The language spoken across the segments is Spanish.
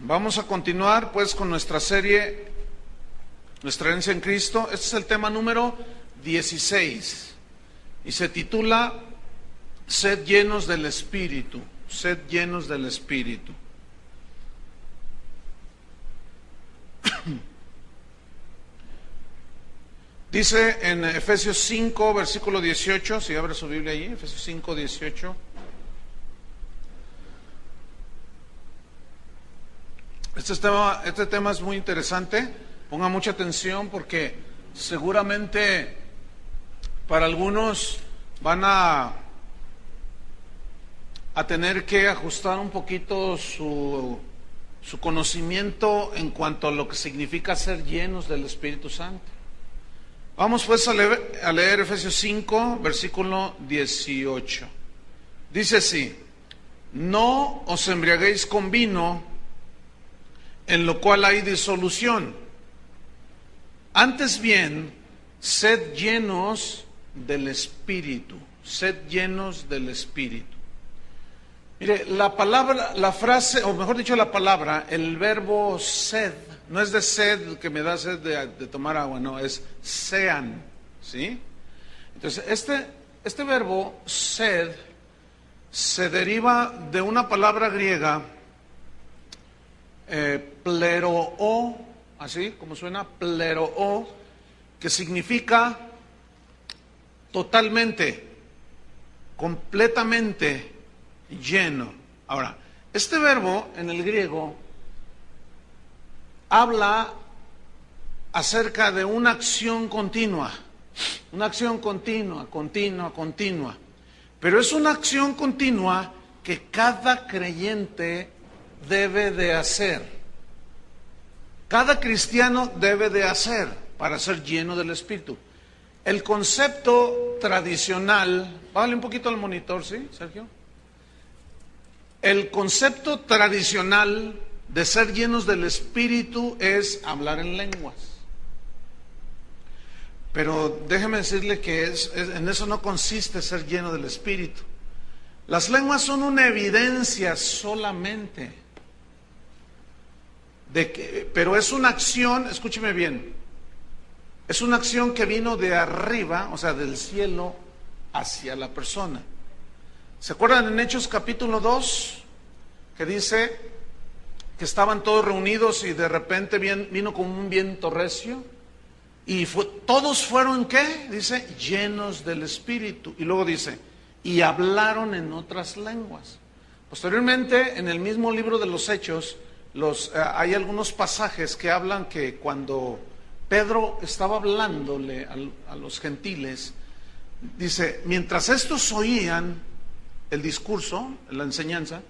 Vamos a continuar pues con nuestra serie, Nuestra herencia en Cristo. Este es el tema número 16 y se titula Sed llenos del Espíritu, sed llenos del Espíritu. Dice en Efesios 5, versículo 18, si abre su Biblia allí, Efesios 5, 18. Este tema es muy interesante. Ponga mucha atención porque seguramente para algunos van a tener que ajustar un poquito su conocimiento en cuanto a lo que significa ser llenos del Espíritu Santo. Vamos pues a leer Efesios 5, versículo 18. Dice así: no os embriaguéis con vino, en lo cual hay disolución. Antes bien, sed llenos del Espíritu. Sed llenos del Espíritu. Mire, la palabra, la frase, o mejor dicho la palabra, el verbo sed, no es de sed que me da sed de tomar agua, no, es sean, ¿sí? Entonces, este verbo sed se deriva de una palabra griega, pleroo, así como suena, pleroo, que significa totalmente, completamente lleno. Ahora, este verbo en el griego habla acerca de una acción continua, continua, pero es una acción continua que cada creyente debe de hacer. Cada cristiano debe de hacer para ser lleno del Espíritu. El concepto tradicional, bájale un poquito al monitor, ¿sí, Sergio? El concepto tradicional de ser llenos del Espíritu es hablar en lenguas. Pero déjeme decirle que en eso no consiste ser lleno del Espíritu. Las lenguas son una evidencia solamente pero es una acción, escúcheme bien, es una acción que vino de arriba, o sea, del cielo hacia la persona. ¿Se acuerdan en Hechos capítulo 2? Que dice que estaban todos reunidos y de repente vino como un viento recio y todos fueron, ¿qué? Dice, llenos del Espíritu. Y luego dice, y hablaron en otras lenguas. Posteriormente, en el mismo libro de los Hechos, hay algunos pasajes que hablan que cuando Pedro estaba hablándole a los gentiles, dice, mientras estos oían el discurso, la enseñanza,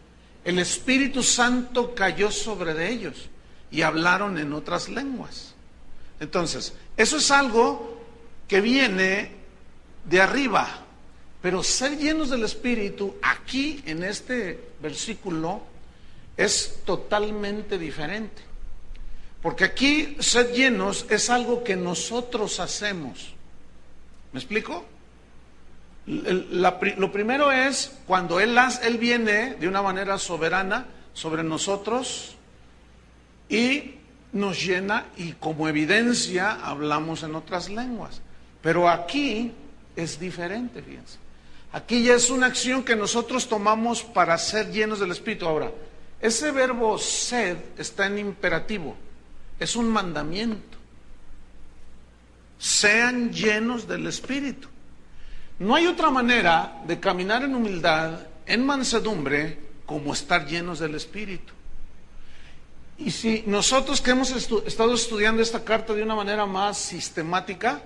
el Espíritu Santo cayó sobre de ellos y hablaron en otras lenguas. Entonces, eso es algo que viene de arriba, pero ser llenos del Espíritu, aquí en este versículo, es totalmente diferente. Porque aquí ser llenos es algo que nosotros hacemos. ¿Me explico? Lo primero es cuando Él viene de una manera soberana sobre nosotros y nos llena, y como evidencia hablamos en otras lenguas. Pero aquí es diferente, fíjense. Aquí ya es una acción que nosotros tomamos para ser llenos del Espíritu. Ahora, ese verbo sed está en imperativo, es un mandamiento. Sean llenos del Espíritu. No hay otra manera de caminar en humildad, en mansedumbre, como estar llenos del Espíritu. Y si nosotros que hemos estado estudiando esta carta de una manera más sistemática,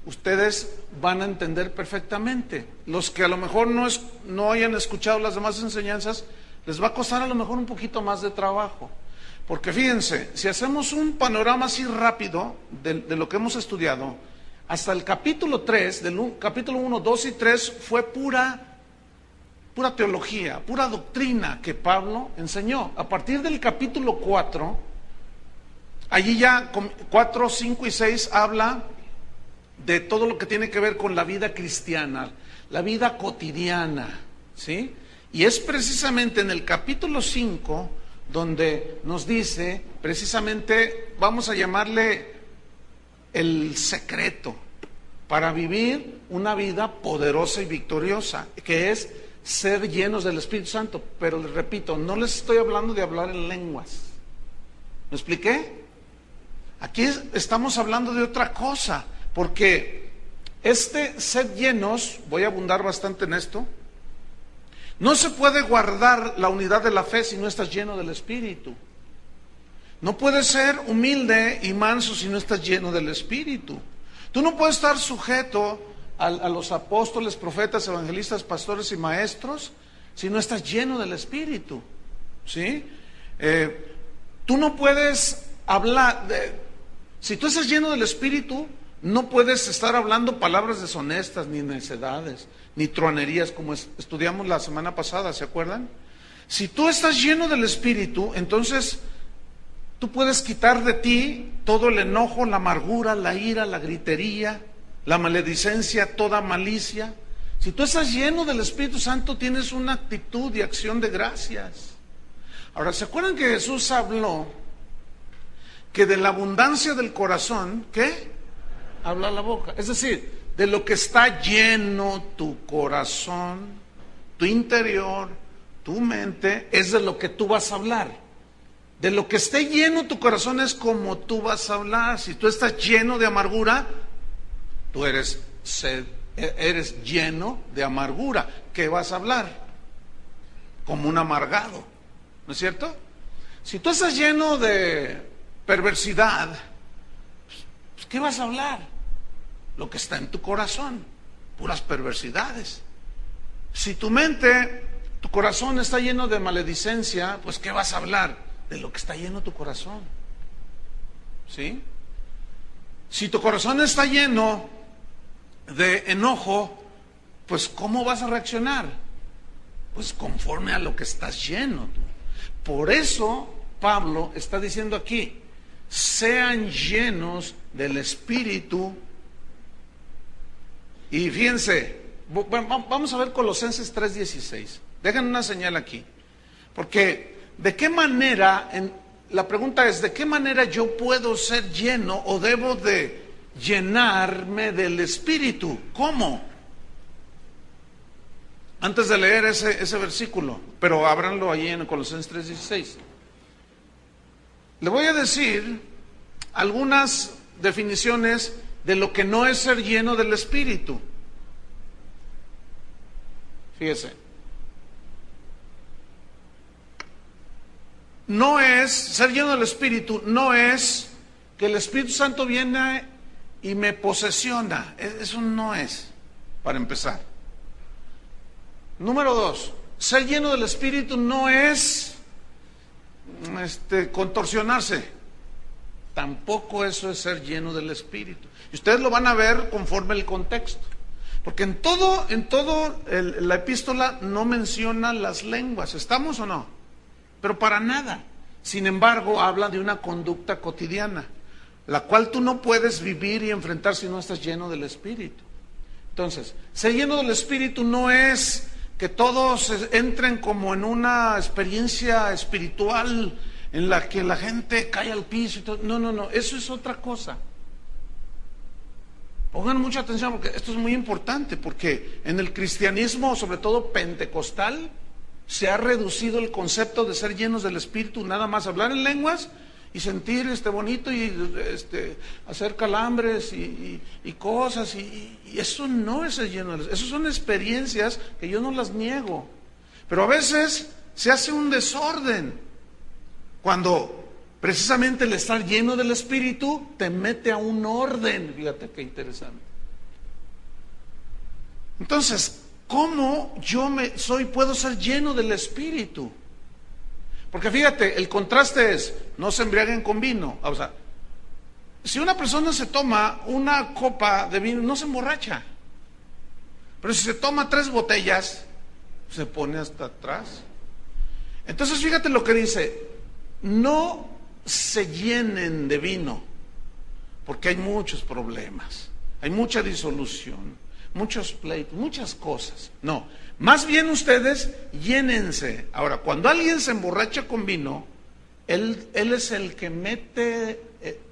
ustedes van a entender perfectamente. Los que a lo mejor no hayan escuchado las demás enseñanzas, les va a costar a lo mejor un poquito más de trabajo. Porque fíjense, si hacemos un panorama así rápido de lo que hemos estudiado, hasta el capítulo 3, capítulo 1, 2 y 3 fue pura teología, pura doctrina que Pablo enseñó. A partir del capítulo 4, allí ya 4, 5 y 6 habla de todo lo que tiene que ver con la vida cristiana, la vida cotidiana, ¿sí? Y es precisamente en el capítulo 5 donde nos dice precisamente, vamos a llamarle el secreto para vivir una vida poderosa y victoriosa, que es ser llenos del Espíritu Santo. Pero les repito, no les estoy hablando de hablar en lenguas. ¿Me expliqué? Aquí estamos hablando de otra cosa, porque sed llenos, voy a abundar bastante en esto, no se puede guardar la unidad de la fe si no estás lleno del Espíritu. No puedes ser humilde y manso si no estás lleno del Espíritu. Tú no puedes estar sujeto a los apóstoles, profetas, evangelistas, pastores y maestros si no estás lleno del Espíritu. ¿Sí? Tú no puedes hablar, si tú estás lleno del Espíritu, no puedes estar hablando palabras deshonestas, ni necedades, ni truanerías, como estudiamos la semana pasada, ¿se acuerdan? Si tú estás lleno del Espíritu, entonces tú puedes quitar de ti todo el enojo, la amargura, la ira, la gritería, la maledicencia, toda malicia. Si tú estás lleno del Espíritu Santo, tienes una actitud y acción de gracias. Ahora, ¿se acuerdan que Jesús habló que de la abundancia del corazón, ¿qué? Habla la boca. Es decir, de lo que está lleno tu corazón, tu interior, tu mente, es de lo que tú vas a hablar. De lo que esté lleno tu corazón es como tú vas a hablar. Si tú estás lleno de amargura, tú eres lleno de amargura. ¿Qué vas a hablar? Como un amargado, ¿no es cierto? Si tú estás lleno de perversidad, pues, ¿qué vas a hablar? Lo que está en tu corazón, puras perversidades. Si tu mente, tu corazón está lleno de maledicencia, pues ¿qué vas a hablar? De lo que está lleno tu corazón. ¿Sí? Si tu corazón está lleno de enojo, pues ¿cómo vas a reaccionar? Pues conforme a lo que estás lleno. Por eso Pablo está diciendo aquí, sean llenos del Espíritu. Y fíjense, vamos a ver Colosenses 3:16. Dejen una señal aquí. Porque ¿de qué manera, la pregunta es, ¿de qué manera yo puedo ser lleno o debo de llenarme del Espíritu? ¿Cómo? Antes de leer ese versículo, pero ábranlo ahí en Colosenses 3:16. Le voy a decir algunas definiciones de lo que no es ser lleno del Espíritu. Fíjese. No es, ser lleno del Espíritu, no es que el Espíritu Santo viene y me posesiona. Eso no es, para empezar. Número 2, ser lleno del Espíritu no es contorsionarse. Tampoco eso es ser lleno del Espíritu. Y ustedes lo van a ver conforme el contexto. Porque en todo la epístola no menciona las lenguas. ¿Estamos o no? Pero para nada. Sin embargo, habla de una conducta cotidiana, la cual tú no puedes vivir y enfrentar si no estás lleno del Espíritu. Entonces, ser lleno del Espíritu no es que todos entren como en una experiencia espiritual en la que la gente cae al piso y todo. No, eso es otra cosa. Pongan mucha atención porque esto es muy importante, porque en el cristianismo, sobre todo pentecostal, se ha reducido el concepto de ser llenos del Espíritu, nada más hablar en lenguas y sentir bonito y hacer calambres y cosas, y eso no es ser lleno del Espíritu. Esas son experiencias que yo no las niego, pero a veces se hace un desorden cuando precisamente el estar lleno del Espíritu te mete a un orden. Fíjate qué interesante. Entonces, ¿cómo yo puedo ser lleno del Espíritu? Porque fíjate, el contraste es, no se embriaguen con vino. O sea, si una persona se toma una copa de vino, no se emborracha. Pero si se toma 3 botellas, se pone hasta atrás. Entonces fíjate lo que dice, no se llenen de vino, porque hay muchos problemas, hay mucha disolución, muchos pleitos, muchas cosas. No, más bien ustedes llénense. Ahora, cuando alguien se emborracha con vino, Él es el que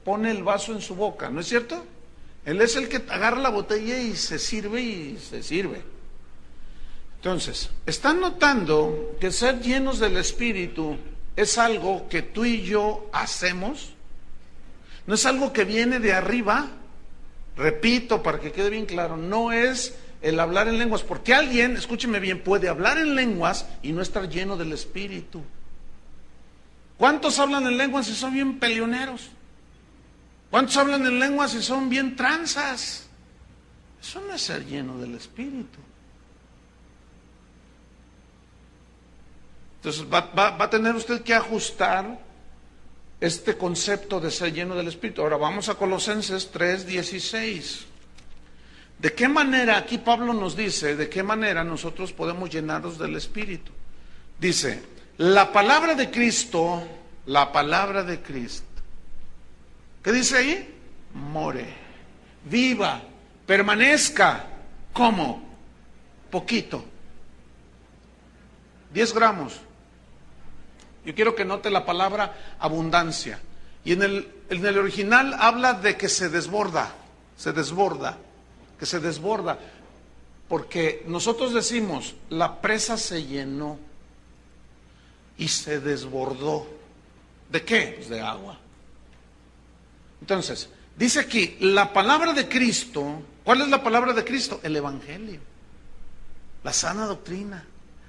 pone el vaso en su boca, ¿no es cierto? Él es el que agarra la botella y se sirve. Entonces, ¿están notando que ser llenos del Espíritu es algo que tú y yo hacemos? No es algo que viene de arriba. Repito, para que quede bien claro, no es el hablar en lenguas, porque alguien, escúcheme bien, puede hablar en lenguas y no estar lleno del Espíritu. ¿Cuántos hablan en lenguas y son bien peleoneros? ¿Cuántos hablan en lenguas y son bien tranzas? Eso no es ser lleno del Espíritu. Entonces va a tener usted que ajustar este concepto de ser lleno del Espíritu. Ahora vamos a Colosenses 3:16. ¿De qué manera, aquí Pablo nos dice, de qué manera nosotros podemos llenarnos del Espíritu? Dice, la palabra de Cristo, ¿qué dice ahí? More, viva, permanezca. ¿Cómo? Poquito. 10 gramos. Yo quiero que note la palabra abundancia. Y en el original habla de que se desborda. Porque nosotros decimos, la presa se llenó y se desbordó. ¿De qué? Pues de agua. Entonces, dice aquí, la palabra de Cristo. ¿Cuál es la palabra de Cristo? El Evangelio, la sana doctrina,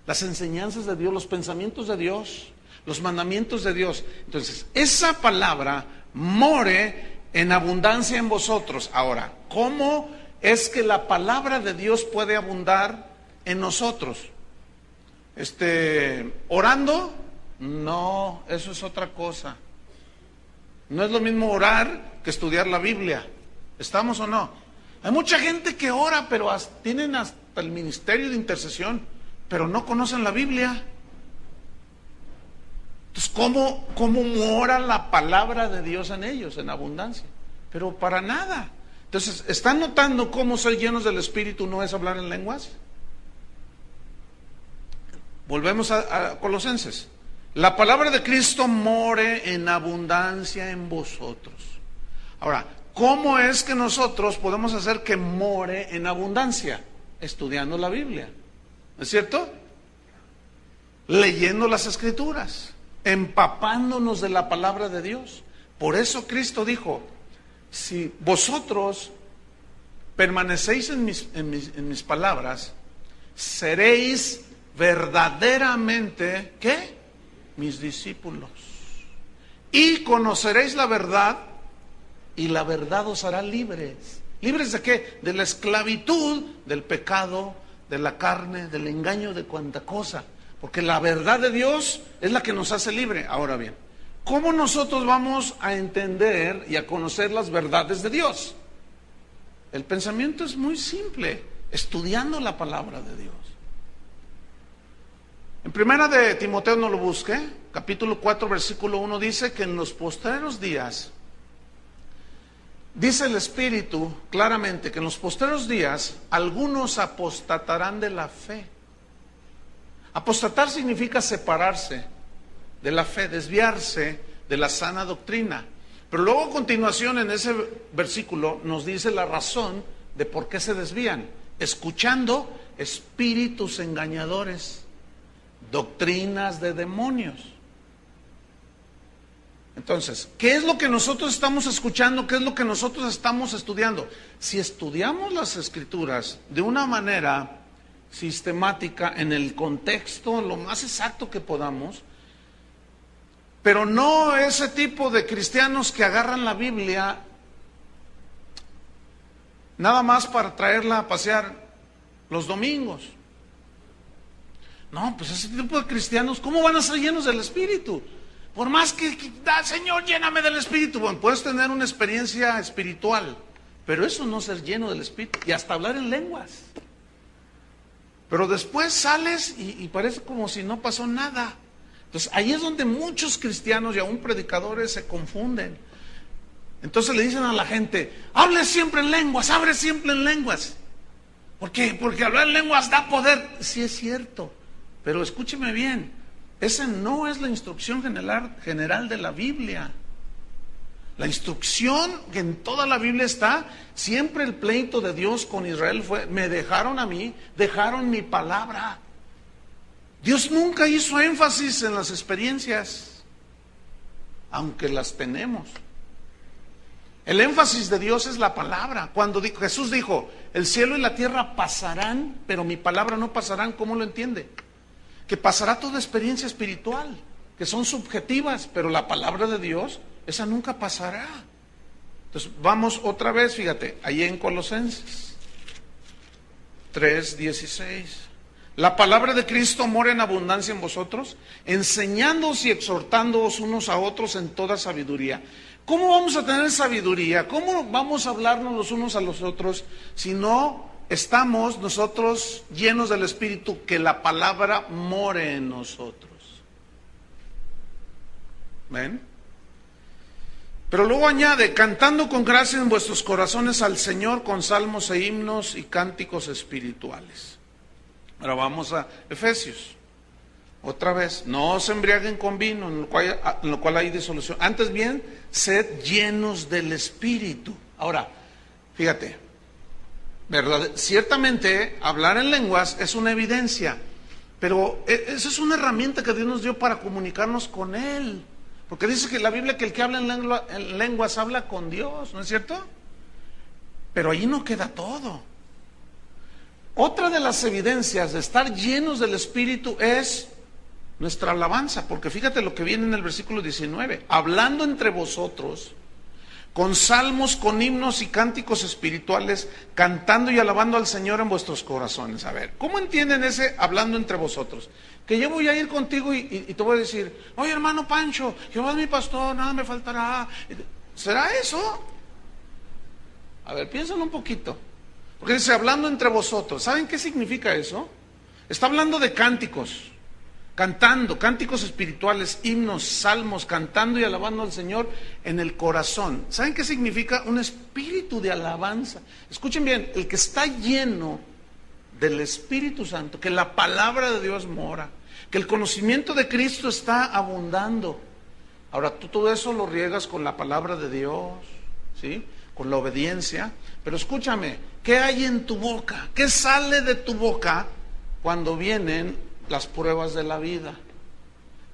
las enseñanzas de Dios, los pensamientos de Dios, los mandamientos de Dios. Entonces, esa palabra more en abundancia en vosotros. Ahora, ¿cómo es que la palabra de Dios puede abundar en nosotros? ¿Orando? No, eso es otra cosa. No es lo mismo orar que estudiar la Biblia. ¿Estamos o no? Hay mucha gente que ora, pero tienen hasta el ministerio de intercesión, pero no conocen la Biblia. Entonces, ¿cómo mora la palabra de Dios en ellos, en abundancia? Pero para nada. Entonces, ¿están notando cómo ser llenos del Espíritu no es hablar en lenguas? Volvemos a Colosenses. La palabra de Cristo more en abundancia en vosotros. Ahora, ¿cómo es que nosotros podemos hacer que more en abundancia? Estudiando la Biblia, ¿no es cierto? Leyendo las Escrituras, empapándonos de la palabra de Dios. Por eso Cristo dijo, si vosotros permanecéis en mis palabras, seréis verdaderamente, ¿qué? Mis discípulos. Y conoceréis la verdad, y la verdad os hará libres. ¿Libres de qué? De la esclavitud, del pecado, de la carne, del engaño, de cuanta cosa. Porque la verdad de Dios es la que nos hace libre. Ahora bien, ¿cómo nosotros vamos a entender y a conocer las verdades de Dios? El pensamiento es muy simple, estudiando la palabra de Dios. En primera de Timoteo, no lo busque, capítulo 4, versículo 1 dice que en los postreros días, dice el Espíritu claramente que en los postreros días algunos apostatarán de la fe. Apostatar significa separarse de la fe, desviarse de la sana doctrina. Pero luego a continuación en ese versículo nos dice la razón de por qué se desvían. Escuchando espíritus engañadores, doctrinas de demonios. Entonces, ¿qué es lo que nosotros estamos escuchando? ¿Qué es lo que nosotros estamos estudiando? Si estudiamos las Escrituras de una manera sistemática, en el contexto lo más exacto que podamos, pero no ese tipo de cristianos que agarran la Biblia nada más para traerla a pasear los domingos. No, pues ese tipo de cristianos, ¿cómo van a ser llenos del Espíritu? Por más que Señor, lléname del Espíritu. Bueno, puedes tener una experiencia espiritual, pero eso no es ser lleno del Espíritu, y hasta hablar en lenguas. Pero después sales y parece como si no pasó nada. Entonces ahí es donde muchos cristianos y aún predicadores se confunden. Entonces le dicen a la gente, hable siempre en lenguas, hable siempre en lenguas. ¿Por qué? Porque hablar en lenguas da poder. Sí es cierto, pero escúcheme bien, Esa no es la instrucción general de la Biblia. La instrucción que en toda la Biblia está, siempre el pleito de Dios con Israel fue: me dejaron a mí, dejaron mi palabra. Dios nunca hizo énfasis en las experiencias, aunque las tenemos. El énfasis de Dios es la palabra. Cuando Jesús dijo: el cielo y la tierra pasarán, pero mi palabra no pasarán, ¿cómo lo entiende? Que pasará toda experiencia espiritual, que son subjetivas, pero la palabra de Dios, esa nunca pasará. Entonces vamos otra vez, fíjate, ahí en Colosenses 3:16. La palabra de Cristo mora en abundancia en vosotros, enseñándoos y exhortándoos unos a otros en toda sabiduría. ¿Cómo vamos a tener sabiduría? ¿Cómo vamos a hablarnos los unos a los otros si no estamos nosotros llenos del Espíritu, que la palabra more en nosotros? ¿Ven? Pero luego añade: cantando con gracia en vuestros corazones al Señor con salmos e himnos y cánticos espirituales. Ahora vamos a Efesios. Otra vez: no os embriaguen con vino, en lo cual hay disolución. Antes bien, sed llenos del Espíritu. Ahora, fíjate, ¿verdad? Ciertamente, hablar en lenguas es una evidencia, pero esa es una herramienta que Dios nos dio para comunicarnos con Él. Porque dice que la Biblia que el que habla en lenguas habla con Dios, ¿no es cierto? Pero ahí no queda todo. Otra de las evidencias de estar llenos del Espíritu es nuestra alabanza, porque fíjate lo que viene en el versículo 19: hablando entre vosotros con salmos, con himnos y cánticos espirituales, cantando y alabando al Señor en vuestros corazones. A ver, ¿cómo entienden ese hablando entre vosotros? Que yo voy a ir contigo y te voy a decir: oye, hermano Pancho, Jehová es mi pastor, nada me faltará. ¿Será eso? A ver, piénsalo un poquito. Porque dice hablando entre vosotros. ¿Saben qué significa eso? Está hablando de cánticos, cantando, cánticos espirituales, himnos, salmos, cantando y alabando al Señor en el corazón. ¿Saben qué significa? Un espíritu de alabanza. Escuchen bien, el que está lleno del Espíritu Santo, que la palabra de Dios mora, que el conocimiento de Cristo está abundando. Ahora tú todo eso lo riegas con la palabra de Dios, ¿sí? Con la obediencia. Pero escúchame, ¿qué hay en tu boca? ¿Qué sale de tu boca cuando vienen las pruebas de la vida?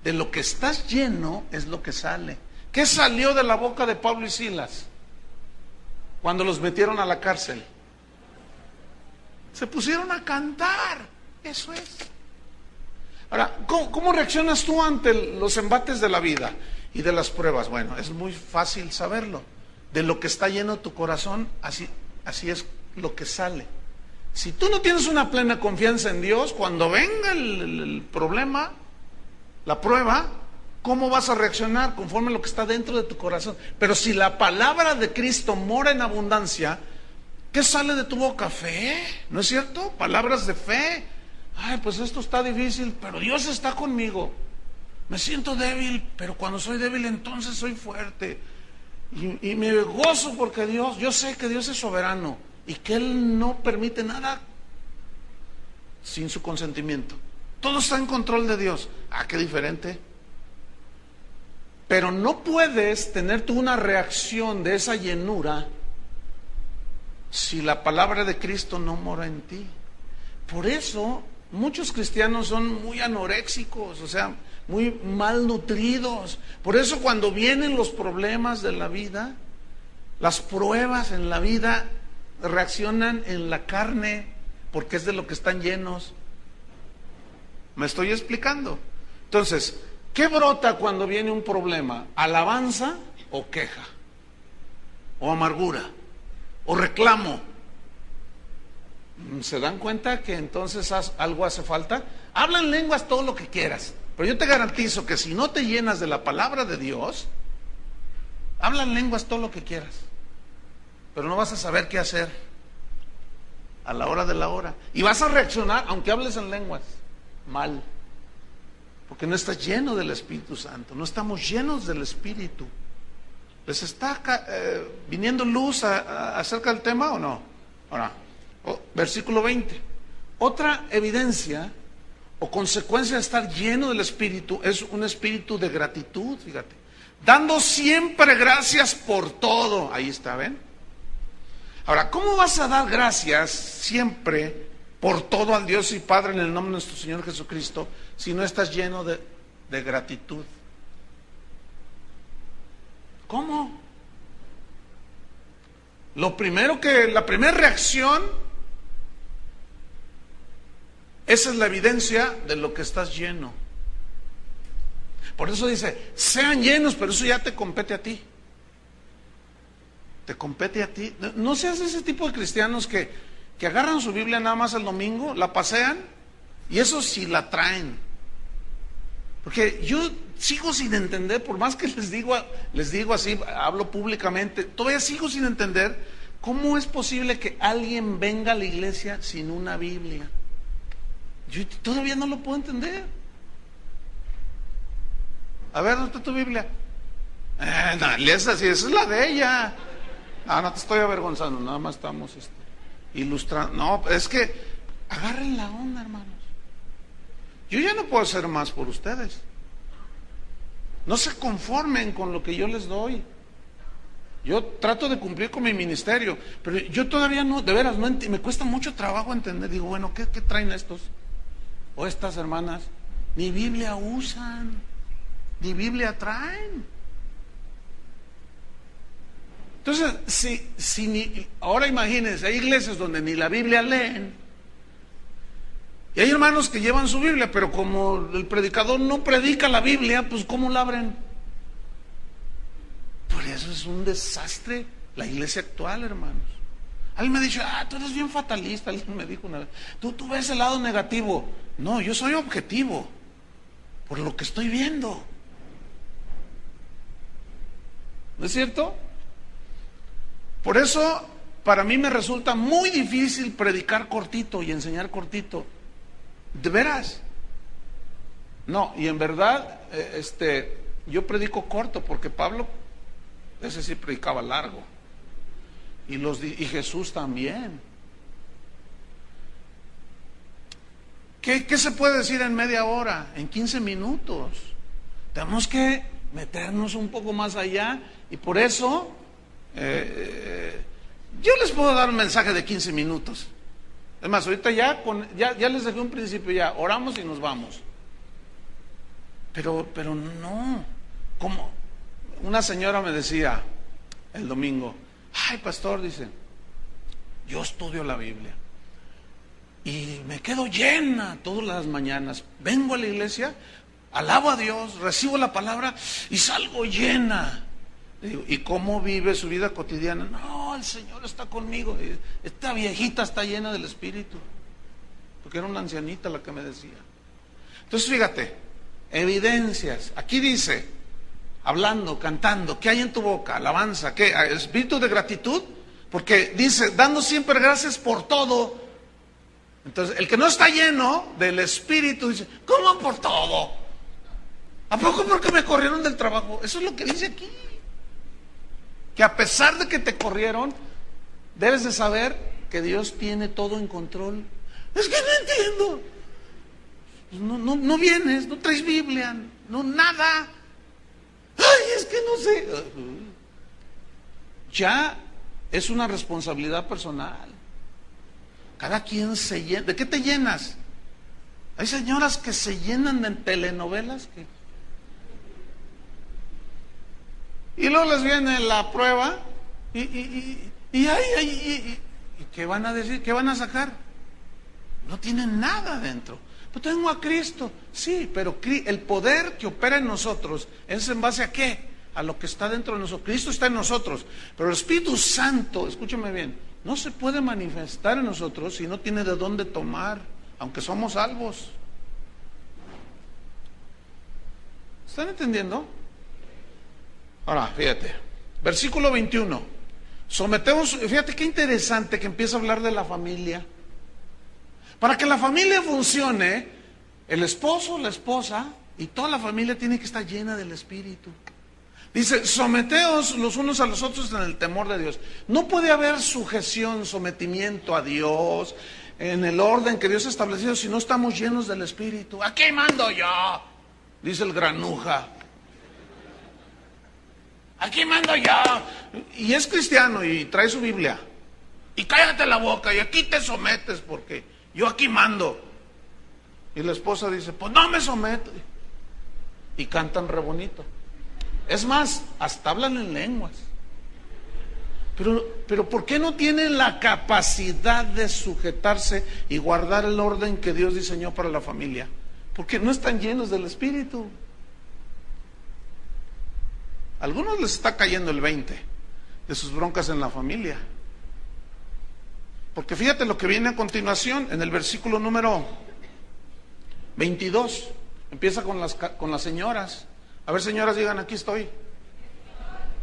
De lo que estás lleno es lo que sale. ¿Qué salió de la boca de Pablo y Silas cuando los metieron a la cárcel? Se pusieron a cantar. Eso es. Ahora, ¿cómo reaccionas tú ante los embates de la vida y de las pruebas? Bueno, es muy fácil saberlo. De lo que está lleno tu corazón, así es lo que sale. Si tú no tienes una plena confianza en Dios, cuando venga el problema, la prueba, ¿cómo vas a reaccionar? Conforme a lo que está dentro de tu corazón. Pero si la palabra de Cristo mora en abundancia, ¿qué sale de tu boca? Fe, ¿no es cierto? Palabras de fe. Ay, pues esto está difícil, pero Dios está conmigo. Me siento débil, pero cuando soy débil entonces soy fuerte. Y me gozo porque yo sé que Dios es soberano y que Él no permite nada sin su consentimiento. Todo está en control de Dios. Ah, qué diferente. Pero no puedes tener tú una reacción de esa llenura si la palabra de Cristo no mora en ti. Por eso muchos cristianos son muy anoréxicos, o sea, muy malnutridos. Por eso cuando vienen los problemas de la vida, las pruebas en la vida, reaccionan en la carne, porque es de lo que están llenos. ¿Me estoy explicando? Entonces, ¿qué brota cuando viene un problema? ¿Alabanza o queja? ¿O amargura? ¿O reclamo? ¿Se dan cuenta que entonces algo hace falta? Habla en lenguas todo lo que quieras, pero yo te garantizo que si no te llenas de la palabra de Dios, habla en lenguas todo lo que quieras, pero no vas a saber qué hacer a la hora de la hora. Y vas a reaccionar, aunque hables en lenguas, mal, porque no estás lleno del Espíritu Santo. No estamos llenos del Espíritu. ¿Les está viniendo luz acerca del tema o no? Ahora, versículo 20. Otra evidencia o consecuencia de estar lleno del Espíritu es un espíritu de gratitud, fíjate. Dando siempre gracias por todo. Ahí está, ¿ven? Ahora, ¿cómo vas a dar gracias siempre por todo al Dios y Padre en el nombre de nuestro Señor Jesucristo si no estás lleno de gratitud? ¿Cómo? La primera reacción, esa es la evidencia de lo que estás lleno. Por eso dice, sean llenos, pero eso ya te compete a ti. Te compete a ti. No seas ese tipo de cristianos que agarran su Biblia nada más el domingo, la pasean, y eso sí la traen. Porque yo sigo sin entender, por más que les digo así, hablo públicamente, todavía sigo sin entender cómo es posible que alguien venga a la iglesia sin una Biblia. Yo todavía no lo puedo entender. A ver, ¿dónde está tu Biblia? No, lees así, esa es la de ella. No te estoy avergonzando, nada más estamos ilustrando. No, es que agarren la onda, hermanos. Yo ya no puedo hacer más por ustedes. No se conformen con lo que yo les doy. Yo trato de cumplir con mi ministerio, pero yo todavía no, de veras, me cuesta mucho trabajo entender. Digo, bueno, ¿qué traen estos? O estas hermanas, ni Biblia usan, ni Biblia traen. Entonces, ahora imagínense, hay iglesias donde ni la Biblia leen, y hay hermanos que llevan su Biblia, pero como el predicador no predica la Biblia, pues ¿cómo la abren? Por eso es un desastre la iglesia actual, hermanos. Alguien me ha dicho, tú eres bien fatalista. Alguien me dijo una vez, tú ves el lado negativo. No, yo soy objetivo por lo que estoy viendo. ¿No es cierto? Por eso, para mí me resulta muy difícil predicar cortito y enseñar cortito. ¿De veras? No, y en verdad, yo predico corto porque Pablo, ese sí predicaba largo. Y Jesús también. ¿Qué se puede decir en media hora? En 15 minutos. Tenemos que meternos un poco más allá, y por eso yo les puedo dar un mensaje de 15 minutos. Es más, ahorita ya les dejé un principio, ya oramos y nos vamos. Pero no. Como una señora me decía el domingo, ay pastor, dice, yo estudio la Biblia y me quedo llena todas las mañanas. Vengo a la iglesia, alabo a Dios, recibo la palabra y salgo llena. Le digo, ¿y cómo vive su vida cotidiana? No, el Señor está conmigo. Esta viejita está llena del Espíritu. Porque era una ancianita la que me decía. Entonces fíjate, evidencias. Aquí dice, hablando, cantando, ¿qué hay en tu boca? Alabanza, ¿qué? ¿Espíritu de gratitud? Porque dice, dando siempre gracias por todo. Entonces, el que no está lleno del Espíritu dice, ¿cómo por todo? ¿A poco porque me corrieron del trabajo? Eso es lo que dice aquí. Que a pesar de que te corrieron, debes de saber que Dios tiene todo en control. Es que no entiendo. No vienes, no traes Biblia, no nada. Ay, es que no sé. Ya es una responsabilidad personal. Cada quien se llena. ¿De qué te llenas? Hay señoras que se llenan de telenovelas y luego les viene la prueba y ¿qué van a decir? ¿Qué van a sacar? No tienen nada dentro. Pues tengo a Cristo. Sí, pero el poder que opera en nosotros es en base a ¿qué? A lo que está dentro de nosotros. Cristo está en nosotros, pero el Espíritu Santo, escúchame bien, no se puede manifestar en nosotros si no tiene de dónde tomar, aunque somos salvos. ¿Están entendiendo? Ahora, fíjate, versículo 21. Fíjate qué interesante que empieza a hablar de la familia. Para que la familia funcione, el esposo, la esposa y toda la familia tiene que estar llena del Espíritu. Dice, someteos los unos a los otros en el temor de Dios. No puede haber sujeción, sometimiento a Dios, en el orden que Dios ha establecido si no estamos llenos del Espíritu? Aquí mando yo, dice el granuja. Aquí mando yo. Y es cristiano y trae su Biblia. Y cállate la boca y aquí te sometes porque yo aquí mando. Y la esposa dice, pues no me someto. Y cantan re bonito. Es más, hasta hablan en lenguas. Pero ¿por qué no tienen la capacidad de sujetarse y guardar el orden que Dios diseñó para la familia? Porque no están llenos del Espíritu. A algunos les está cayendo el 20 de sus broncas en la familia. Porque fíjate lo que viene a continuación en el versículo número 22. Empieza con las señoras. A ver, señoras, digan, aquí estoy.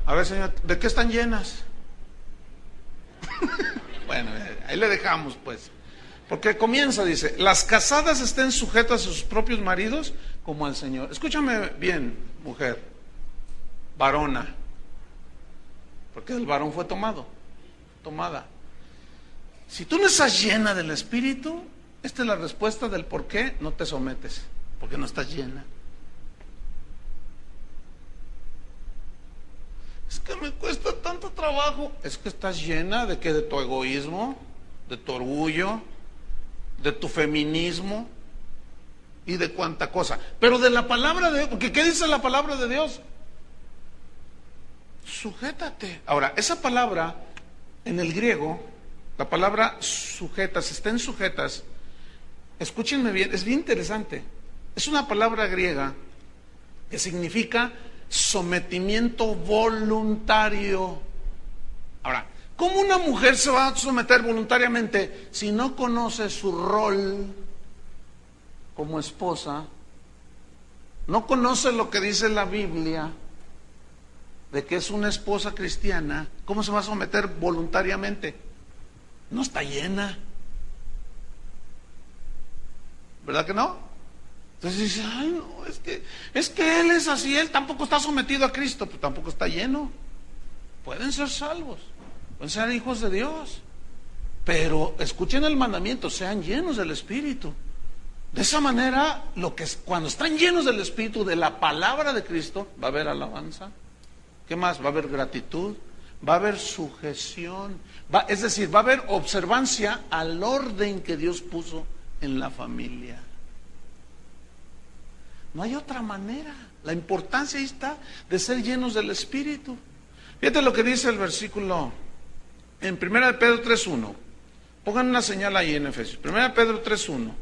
A ver, señora, ¿de qué están llenas? Bueno, ahí le dejamos pues. Porque comienza, dice, las casadas estén sujetas a sus propios maridos como al Señor. Escúchame bien, mujer, varona, porque el varón fue tomada. Si tú no estás llena del Espíritu, esta es la respuesta del por qué no te sometes, porque no estás llena. Es que me cuesta tanto trabajo. Es que estás llena de qué, de tu egoísmo, de tu orgullo, de tu feminismo y de cuánta cosa. Pero de la palabra de Dios, porque ¿qué dice la palabra de Dios? Sujétate. Ahora, esa palabra en el griego, la palabra sujetas, estén sujetas, escúchenme bien, es bien interesante. Es una palabra griega que significa sometimiento voluntario. Ahora, ¿cómo una mujer se va a someter voluntariamente si no conoce su rol como esposa? No conoce lo que dice la Biblia de que es una esposa cristiana. ¿Cómo se va a someter voluntariamente? No está llena. ¿Verdad que no? Entonces dice, ay no, es que él es así, él tampoco está sometido a Cristo, pues tampoco está lleno. Pueden ser salvos, pueden ser hijos de Dios, pero escuchen el mandamiento, sean llenos del Espíritu. De esa manera, cuando están llenos del Espíritu, de la palabra de Cristo, va a haber alabanza. ¿Qué más? Va a haber gratitud, va a haber sujeción, es decir, va a haber observancia al orden que Dios puso en la familia. No hay otra manera. La importancia ahí está de ser llenos del Espíritu. Fíjate lo que dice el versículo en 1 de Pedro 3:1. Pongan una señal ahí en Efesios. 1 de Pedro 3:1.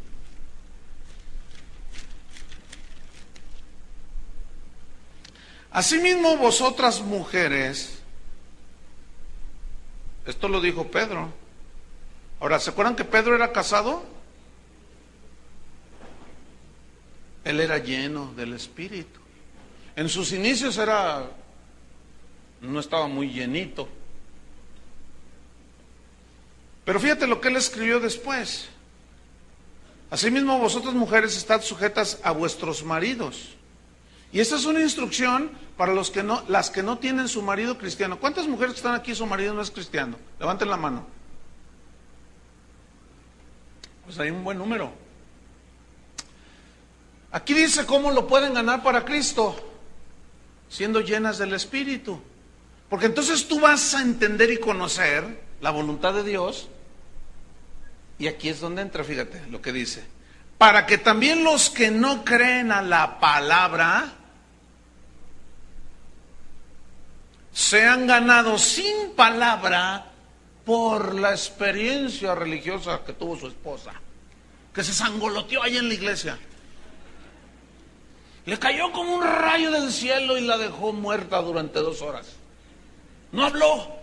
Asimismo vosotras mujeres, esto lo dijo Pedro. Ahora, ¿se acuerdan que Pedro era casado? Él era lleno del Espíritu. En sus inicios no estaba muy llenito. Pero fíjate lo que él escribió después. Asimismo vosotras mujeres estad sujetas a vuestros maridos. Y esta es una instrucción para las que no tienen su marido cristiano. ¿Cuántas mujeres que están aquí su marido no es cristiano? Levanten la mano. Pues hay un buen número. Aquí dice cómo lo pueden ganar para Cristo, siendo llenas del Espíritu. Porque entonces tú vas a entender y conocer la voluntad de Dios. Y aquí es donde entra, fíjate lo que dice. Para que también los que no creen a la palabra sean ganados sin palabra por la experiencia religiosa que tuvo su esposa, que se sangoloteó ahí en la iglesia. Le cayó como un rayo del cielo y la dejó muerta durante 2 horas. No habló.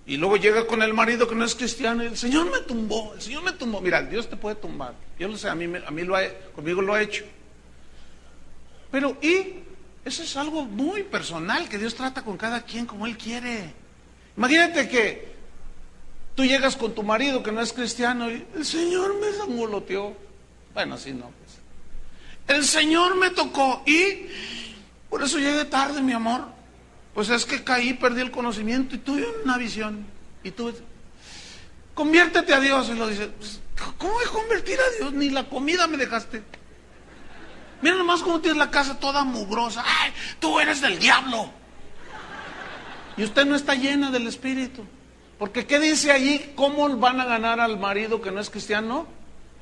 Y luego llega con el marido que no es cristiano y el Señor me tumbó, el Señor me tumbó. Mira, Dios te puede tumbar. Yo lo sé, conmigo lo ha hecho. Pero, eso es algo muy personal, que Dios trata con cada quien como Él quiere. Imagínate que tú llegas con tu marido que no es cristiano y el Señor me sangoloteó. Bueno, así no, pues. El Señor me tocó y por eso llegué tarde, mi amor. Pues es que caí, perdí el conocimiento y tuve una visión. Y conviértete a Dios. Y lo dice, pues, ¿cómo voy a convertir a Dios? Ni la comida me dejaste. Mira nomás cómo tienes la casa toda mugrosa. ¡Ay, tú eres del diablo! Y usted no está llena del Espíritu. Porque ¿qué dice allí? ¿Cómo van a ganar al marido que no es cristiano?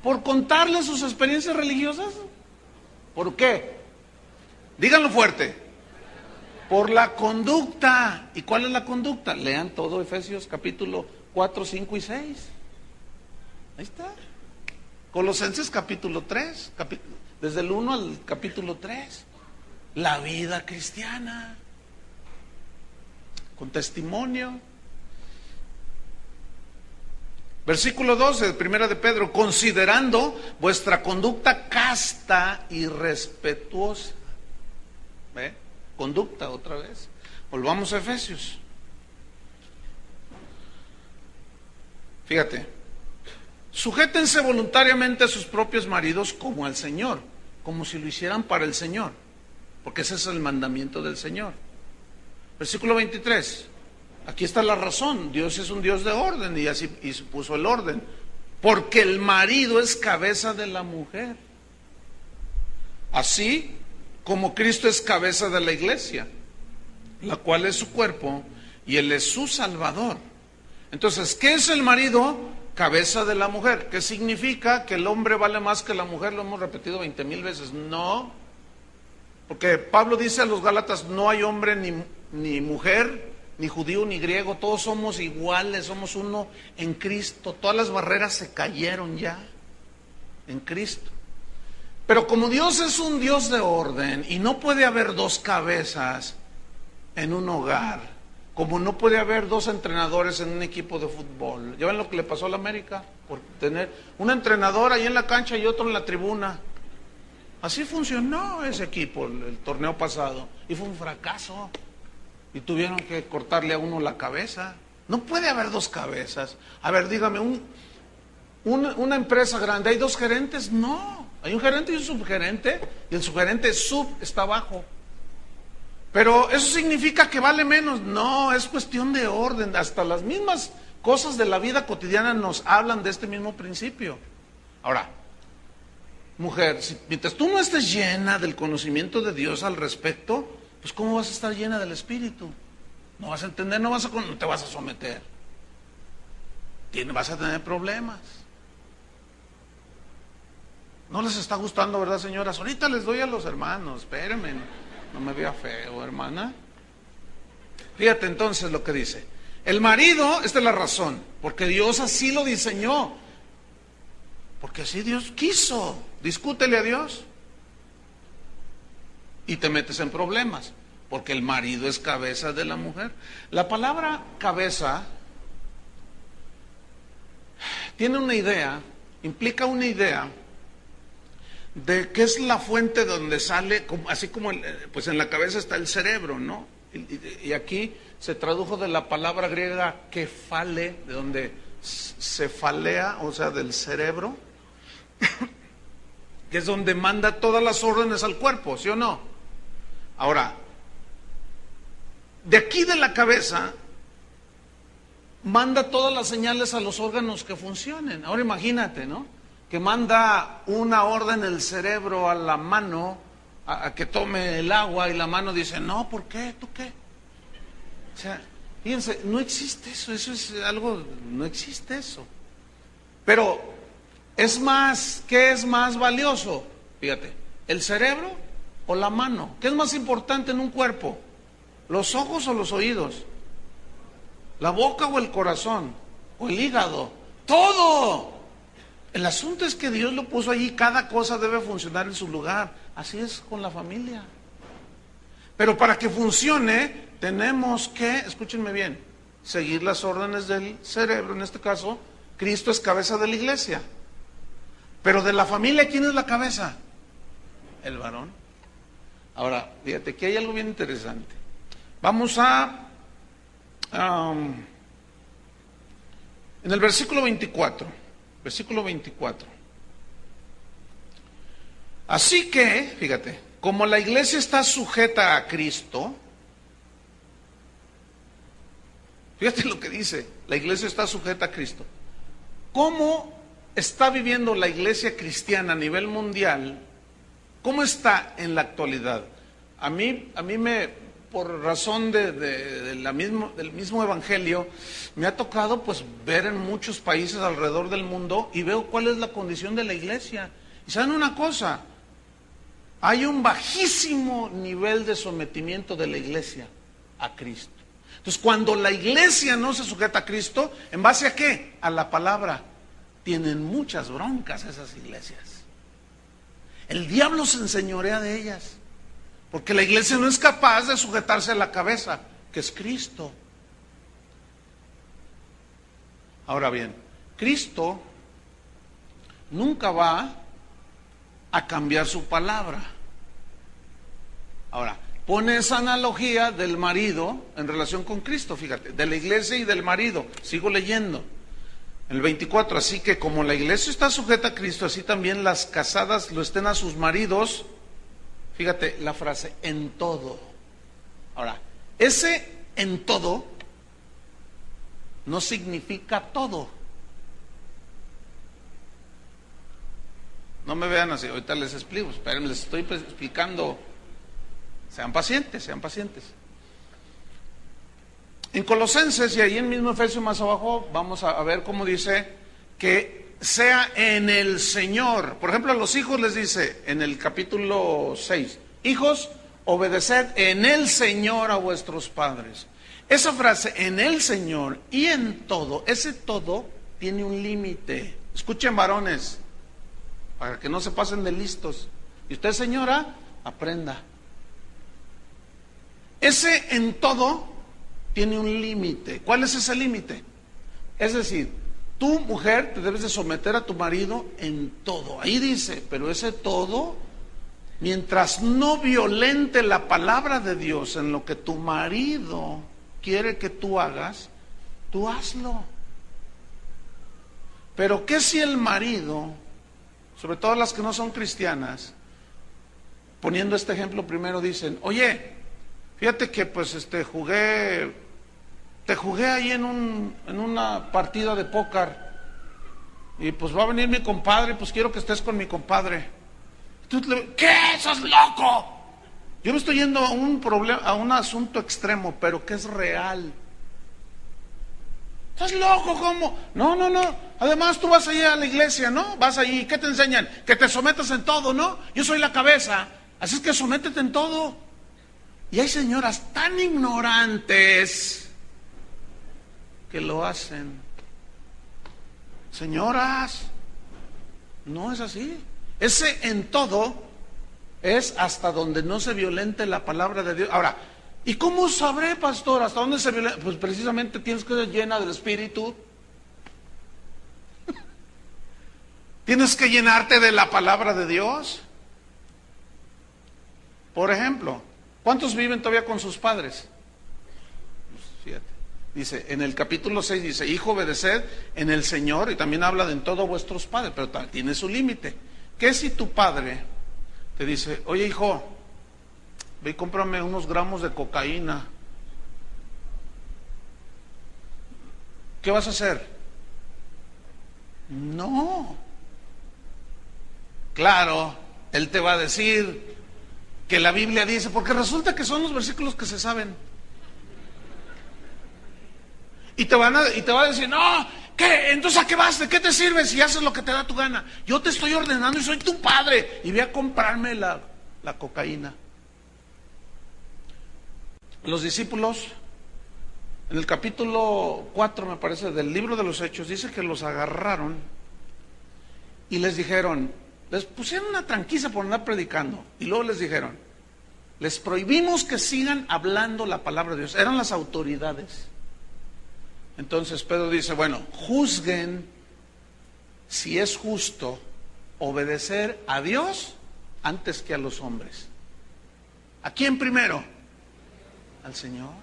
¿Por contarle sus experiencias religiosas? ¿Por qué? Díganlo fuerte. Por la conducta. ¿Y cuál es la conducta? Lean todo Efesios capítulo 4, 5 y 6. Ahí está. Colosenses capítulo 3, desde el 1 al capítulo 3. La vida cristiana. Con testimonio. Versículo 12, primera de Pedro, considerando vuestra conducta casta y respetuosa. ¿Ve? Conducta otra vez. Volvamos a Efesios. Fíjate. Sujétense voluntariamente a sus propios maridos como al Señor, como si lo hicieran para el Señor, porque ese es el mandamiento del Señor. Versículo 23. Aquí está la razón. Dios es un Dios de orden y así puso el orden. Porque el marido es cabeza de la mujer. Así como Cristo es cabeza de la iglesia, la cual es su cuerpo y Él es su Salvador. Entonces, ¿qué es el marido? Cabeza de la mujer. ¿Qué significa? ¿Que el hombre vale más que la mujer? Lo hemos repetido 20,000 veces. No. Porque Pablo dice a los Gálatas, no hay hombre ni mujer, ni judío ni griego, todos somos iguales, somos uno en Cristo. Todas las barreras se cayeron ya en Cristo. Pero como Dios es un Dios de orden y no puede haber dos cabezas en un hogar, como no puede haber dos entrenadores en un equipo de fútbol. ¿Ya ven lo que le pasó a la América? Por tener un entrenador ahí en la cancha y otro en la tribuna. Así funcionó ese equipo el torneo pasado y fue un fracaso. Y tuvieron que cortarle a uno la cabeza. No puede haber dos cabezas. A ver, dígame, una empresa grande, ¿hay dos gerentes? No, hay un gerente y un subgerente, y el subgerente está abajo. Pero ¿eso significa que vale menos? No, es cuestión de orden. Hasta las mismas cosas de la vida cotidiana nos hablan de este mismo principio. Ahora, mujer, mientras tú no estés llena del conocimiento de Dios al respecto, pues ¿cómo vas a estar llena del Espíritu? No vas a entender, no te vas a someter. Vas a tener problemas. No les está gustando, ¿verdad, señoras? Ahorita les doy a los hermanos, espérenme, no me vea feo, hermana. Fíjate entonces lo que dice. El marido, esta es la razón, porque Dios así lo diseñó. Porque así Dios quiso. Discútele a Dios y te metes en problemas, porque el marido es cabeza de la mujer. La palabra cabeza tiene una idea, implica una idea de que es la fuente donde sale, así como pues en la cabeza está el cerebro, ¿no? Y aquí se tradujo de la palabra griega kefale, de donde cefalea, o sea, del cerebro, que es donde manda todas las órdenes al cuerpo, ¿sí o no? Ahora, de aquí de la cabeza manda todas las señales a los órganos que funcionen. Ahora imagínate, ¿no? Que manda una orden el cerebro a la mano a que tome el agua y la mano dice, no, ¿por qué? ¿Tú qué? O sea, fíjense, no existe eso, eso es algo, no existe eso. Pero es más, ¿qué es más valioso? Fíjate, ¿el cerebro o la mano? ¿Qué es más importante en un cuerpo? ¿Los ojos o los oídos? ¿La boca o el corazón? ¿O el hígado? ¡Todo! El asunto es que Dios lo puso allí, cada cosa debe funcionar en su lugar. Así es con la familia. Pero para que funcione, tenemos que, escúchenme bien, seguir las órdenes del cerebro. En este caso, Cristo es cabeza de la iglesia. Pero de la familia, ¿quién es la cabeza? El varón. Ahora, fíjate que hay algo bien interesante. Vamos en el versículo 24. Versículo 24. Así que, fíjate, como la iglesia está sujeta a Cristo, fíjate lo que dice, la iglesia está sujeta a Cristo. ¿cómo está viviendo la iglesia cristiana a nivel mundial? ¿Cómo está en la actualidad? A mí por razón del mismo evangelio, me ha tocado pues ver en muchos países alrededor del mundo y veo cuál es la condición de la iglesia. Y saben una cosa, hay un bajísimo nivel de sometimiento de la iglesia a Cristo. Entonces, cuando la iglesia no se sujeta a Cristo, ¿en base a qué? A la palabra. Tienen muchas broncas esas iglesias. El diablo se enseñorea de ellas, porque la iglesia no es capaz de sujetarse a la cabeza, que es Cristo. Ahora bien, Cristo nunca va a cambiar su palabra. Ahora, pone esa analogía del marido en relación con Cristo, fíjate, de la iglesia y del marido. Sigo leyendo. El 24, así que como la iglesia está sujeta a Cristo, así también las casadas lo estén a sus maridos. Fíjate la frase, en todo. Ahora, ese en todo no significa todo. No me vean así, ahorita les explico, esperen, les estoy explicando. Sean pacientes, sean pacientes. En Colosenses y ahí en mismo Efesios más abajo vamos a ver cómo dice que sea en el Señor. Por ejemplo, a los hijos les dice en el capítulo 6, hijos, obedeced en el Señor a vuestros padres. Esa frase, en el Señor y en todo, ese todo tiene un límite. Escuchen, varones, para que no se pasen de listos. Y usted, señora, aprenda. Ese en todo tiene un límite. ¿Cuál es ese límite? Es decir, tú, mujer, te debes de someter a tu marido en todo. Ahí dice, pero ese todo, mientras no violente la palabra de Dios en lo que tu marido quiere que tú hagas, tú hazlo. Pero ¿qué si el marido, sobre todo las que no son cristianas, poniendo este ejemplo primero, dicen, oye, fíjate que pues te jugué ahí en una partida de póker y pues va a venir mi compadre, pues quiero que estés con mi compadre. ¿Qué? ¡Sos loco! Yo me estoy yendo a un problema, a un asunto extremo, pero que es real. ¿Estás loco? ¿Cómo? No. Además tú vas allí a la iglesia, ¿no? Vas allí, ¿qué te enseñan? Que te sometas en todo, ¿no? Yo soy la cabeza, así es que sométete en todo. Y hay señoras tan ignorantes que lo hacen. Señoras, no es así. Ese en todo es hasta donde no se violente la palabra de Dios. Ahora, ¿y cómo sabré, pastor, hasta dónde se violenta? Pues precisamente tienes que ser llena del Espíritu. Tienes que llenarte de la palabra de Dios. Por ejemplo, ¿cuántos viven todavía con sus padres? Pues fíjate, dice, en el capítulo 6 dice, hijo, obedeced en el Señor, y también habla de en todos vuestros padres, pero tiene su límite. ¿Qué si tu padre te dice, oye hijo, ve y cómprame unos gramos de cocaína? ¿Qué vas a hacer? No. Claro, él te va a decir que la Biblia dice, porque resulta que son los versículos que se saben. Y te va a decir, no, ¿qué? Entonces ¿a qué vas? ¿De qué te sirve si haces lo que te da tu gana? Yo te estoy ordenando y soy tu padre y ve a comprarme la cocaína. Los discípulos, en el capítulo 4 me parece del libro de los Hechos, dice que los agarraron y les dijeron, les pusieron una tranquiza por andar predicando y luego les dijeron, les prohibimos que sigan hablando la palabra de Dios. Eran las autoridades. Entonces Pedro dice, bueno, juzguen si es justo obedecer a Dios antes que a los hombres. ¿A quién primero? Al Señor.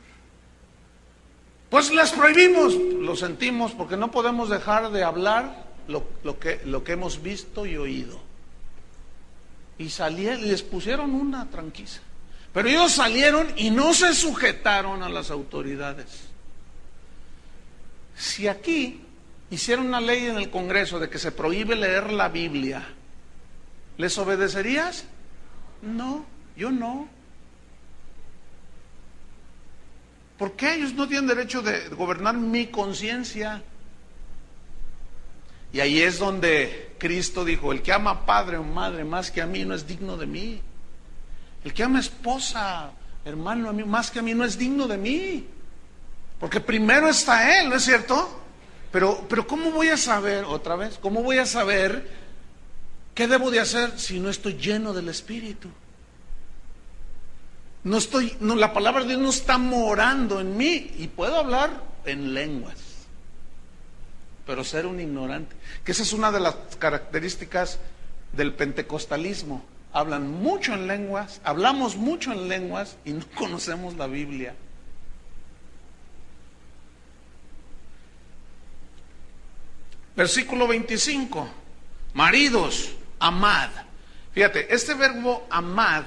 Pues les prohibimos, lo sentimos, porque no podemos dejar de hablar lo que hemos visto y oído. Y salieron, les pusieron una tranquiza. Pero ellos salieron y no se sujetaron a las autoridades. Si aquí hiciera una ley en el Congreso de que se prohíbe leer la Biblia, ¿les obedecerías? No, yo no. ¿Por qué? Ellos no tienen derecho de gobernar mi conciencia. Y ahí es donde Cristo dijo: el que ama a padre o madre más que a mí no es digno de mí. El que ama a esposa, hermano, a mí más que a mí no es digno de mí. Porque primero está Él, ¿no es cierto? Pero ¿cómo voy a saber, otra vez, cómo voy a saber qué debo de hacer si no estoy lleno del Espíritu? La palabra de Dios no está morando en mí, y puedo hablar en lenguas, pero ser un ignorante, que esa es una de las características del pentecostalismo. Hablan mucho en lenguas, hablamos mucho en lenguas y no conocemos la Biblia. Versículo 25. Maridos, amad. Fíjate, este verbo amad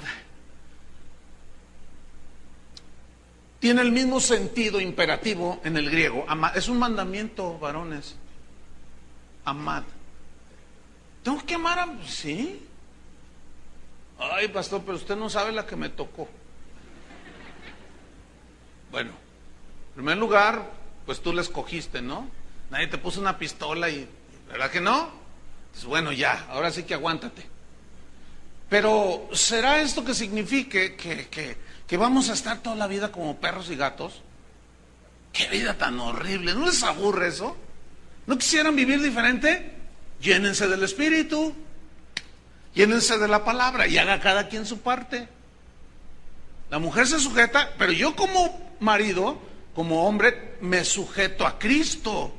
tiene el mismo sentido imperativo en el griego. Amad, es un mandamiento, varones. Amad. ¿Tengo que amar a...? Sí. Ay, pastor, pero usted no sabe la que me tocó. Bueno, en primer lugar, pues tú la escogiste, ¿no? Nadie te puso una pistola y... ¿verdad que no? Pues bueno, ya, ahora sí que aguántate. Pero ¿será esto que signifique que vamos a estar toda la vida como perros y gatos? ¡Qué vida tan horrible! ¿No les aburre eso? ¿No quisieran vivir diferente? Llénense del Espíritu, llénense de la palabra y haga cada quien su parte. La mujer se sujeta, pero yo como marido, como hombre, me sujeto a Cristo.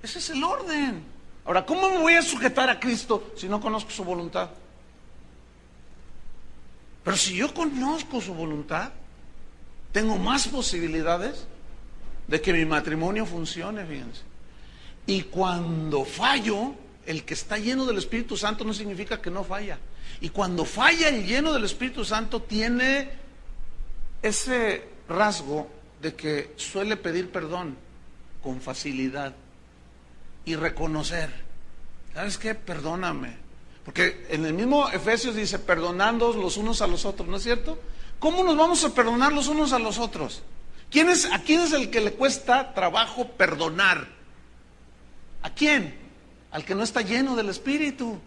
Ese es el orden. Ahora, ¿cómo me voy a sujetar a Cristo si no conozco su voluntad? Pero si yo conozco su voluntad, tengo más posibilidades de que mi matrimonio funcione, fíjense. Y cuando fallo, el que está lleno del Espíritu Santo no significa que no falla. Y cuando falla el lleno del Espíritu Santo, tiene ese rasgo de que suele pedir perdón con facilidad y reconocer: ¿sabes qué? Perdóname. Porque en el mismo Efesios dice: perdonándoos los unos a los otros, ¿no es cierto? ¿Cómo nos vamos a perdonar los unos a los otros? ¿A quién es el que le cuesta trabajo perdonar? ¿A quién? Al que no está lleno del Espíritu.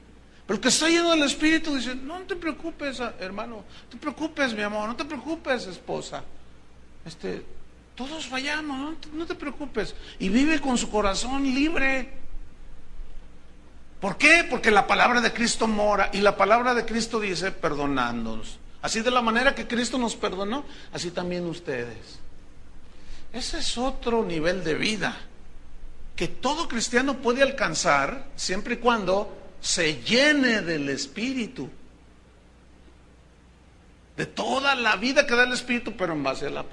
Pero el que está lleno del Espíritu dice: no te preocupes, hermano, no te preocupes, mi amor, no te preocupes, esposa. Todos fallamos, no te preocupes. Y vive con su corazón libre. ¿Por qué? Porque la palabra de Cristo mora, y la palabra de Cristo dice: perdonándonos. Así, de la manera que Cristo nos perdonó, así también ustedes. Ese es otro nivel de vida que todo cristiano puede alcanzar siempre y cuando se llene del Espíritu, de toda la vida que da el Espíritu, pero en base a la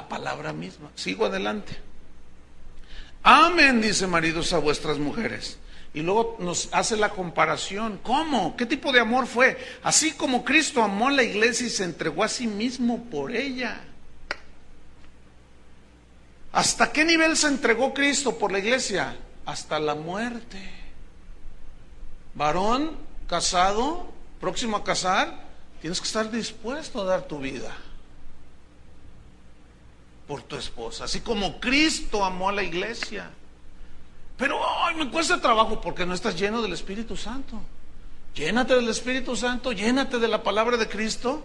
palabra misma. Sigo adelante. Amen, dice, maridos, a vuestras mujeres. Y luego nos hace la comparación. ¿Cómo? ¿Qué tipo de amor fue? Así como Cristo amó a la iglesia y se entregó a sí mismo por ella. ¿Hasta qué nivel se entregó Cristo por la iglesia? Hasta la muerte. Varón casado, próximo a casar, tienes que estar dispuesto a dar tu vida por tu esposa, así como Cristo amó a la iglesia. Pero me cuesta trabajo porque no estás lleno del Espíritu Santo. Llénate del Espíritu Santo, llénate de la palabra de Cristo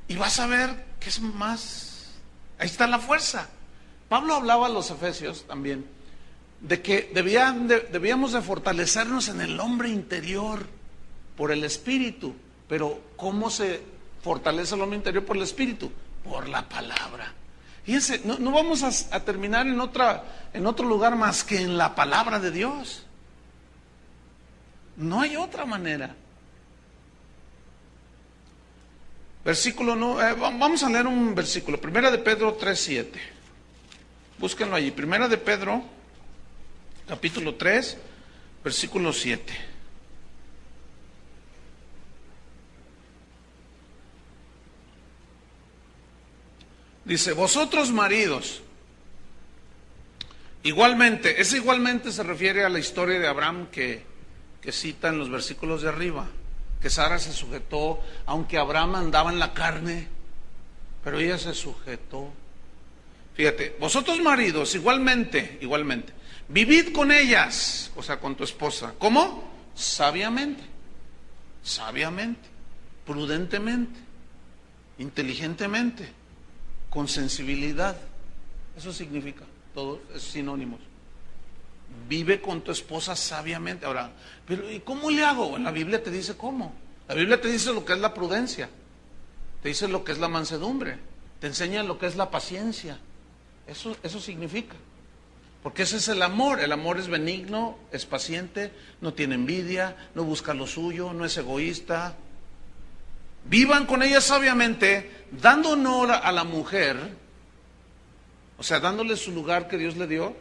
y vas a ver que es más. Ahí está la fuerza. Pablo hablaba a los efesios también de que debíamos de fortalecernos en el hombre interior por el Espíritu. Pero ¿cómo se fortalece el hombre interior por el Espíritu? Por la palabra. Fíjense, no vamos a terminar en otro lugar más que en la palabra de Dios. No hay otra manera. Versículo, vamos a leer un versículo. Primera de Pedro 3:7. Búsquenlo allí. Primera de Pedro, capítulo 3, versículo 7. Dice: vosotros maridos, Igualmente, ese igualmente se refiere a la historia de Abraham que cita en los versículos de arriba, que Sara se sujetó, aunque Abraham andaba en la carne, pero ella se sujetó. Fíjate, vosotros maridos, igualmente, vivid con ellas, o sea, con tu esposa. ¿Cómo? Sabiamente, prudentemente, inteligentemente, con sensibilidad. Eso significa, todos esos sinónimos. Vive con tu esposa sabiamente. Ahora, pero ¿y cómo le hago? En la Biblia te dice cómo. La Biblia te dice lo que es la prudencia, te dice lo que es la mansedumbre, te enseña lo que es la paciencia. Eso significa. Porque ese es el amor. El amor es benigno, es paciente, no tiene envidia, no busca lo suyo, no es egoísta. Vivan con ella sabiamente, dando honor a la mujer, o sea, dándole su lugar que Dios le dio,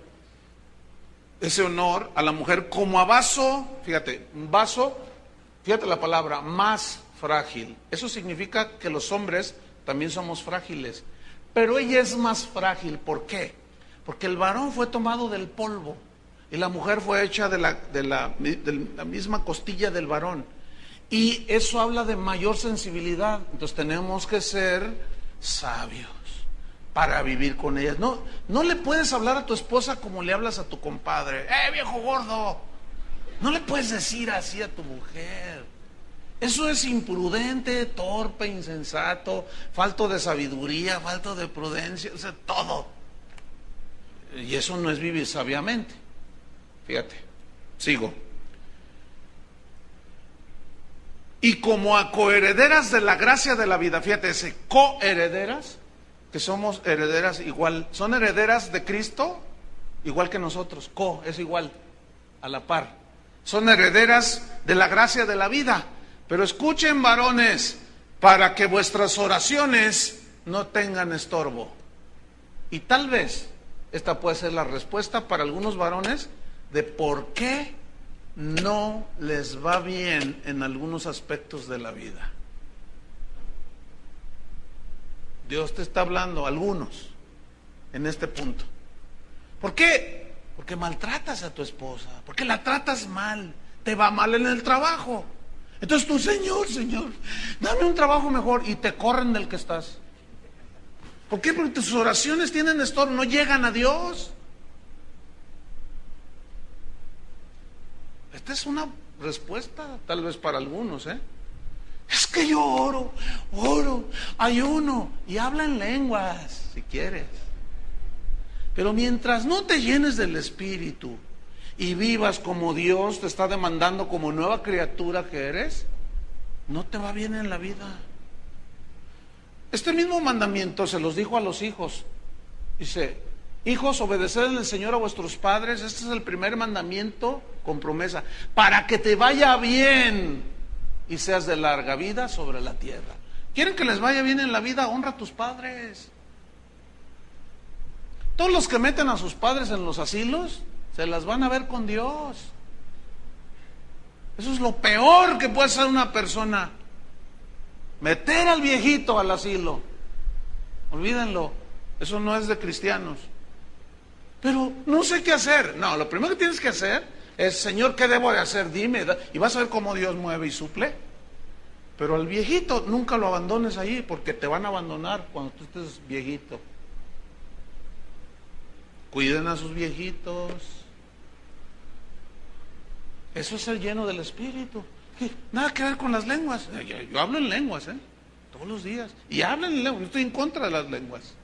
ese honor a la mujer como a vaso, fíjate, un vaso, fíjate la palabra, más frágil. Eso significa que los hombres también somos frágiles, pero ella es más frágil. ¿Por qué? Porque el varón fue tomado del polvo y la mujer fue hecha de la misma costilla del varón. Y eso habla de mayor sensibilidad. Entonces tenemos que ser sabios para vivir con ellas. No le puedes hablar a tu esposa como le hablas a tu compadre. Viejo gordo! No le puedes decir así a tu mujer. Eso es imprudente, torpe, insensato, falto de sabiduría, falto de prudencia, o sea, todo. Y eso no es vivir sabiamente. Fíjate, sigo. Y como a coherederas de la gracia de la vida, fíjate, ese coherederas, que somos herederas igual, son herederas de Cristo, igual que nosotros, es igual, a la par. Son herederas de la gracia de la vida. Pero escuchen, varones, para que vuestras oraciones no tengan estorbo. Y tal vez esta puede ser la respuesta para algunos varones de por qué no les va bien en algunos aspectos de la vida. Dios te está hablando, algunos, en este punto. ¿Por qué? Porque maltratas a tu esposa, porque la tratas mal, te va mal en el trabajo. Entonces tú, Señor, dame un trabajo mejor, y te corren del que estás. ¿Por qué? Porque tus oraciones tienen estorbo, no llegan a Dios. Esta es una respuesta, tal vez para algunos, Es que yo oro, ayuno y habla en lenguas, si quieres. Pero mientras no te llenes del Espíritu y vivas como Dios te está demandando, como nueva criatura que eres, no te va bien en la vida. Este mismo mandamiento se los dijo a los hijos. Dice: hijos, obedeced en el Señor a vuestros padres. Este es el primer mandamiento con promesa, para que te vaya bien y seas de larga vida sobre la tierra. ¿Quieren que les vaya bien en la vida? Honra a tus padres. Todos los que meten a sus padres en los asilos se las van a ver con Dios. Eso es lo peor que puede hacer una persona, meter al viejito al asilo. Olvídenlo, eso no es de cristianos. Pero no sé qué hacer. No, lo primero que tienes que hacer es: Señor, ¿qué debo de hacer? Dime. Y vas a ver cómo Dios mueve y suple. Pero al viejito nunca lo abandones ahí, porque te van a abandonar cuando tú estés viejito. Cuiden a sus viejitos. Eso es ser lleno del Espíritu. Nada que ver con las lenguas. Yo hablo en lenguas, todos los días. Y hablan en lenguas. No estoy en contra de las lenguas.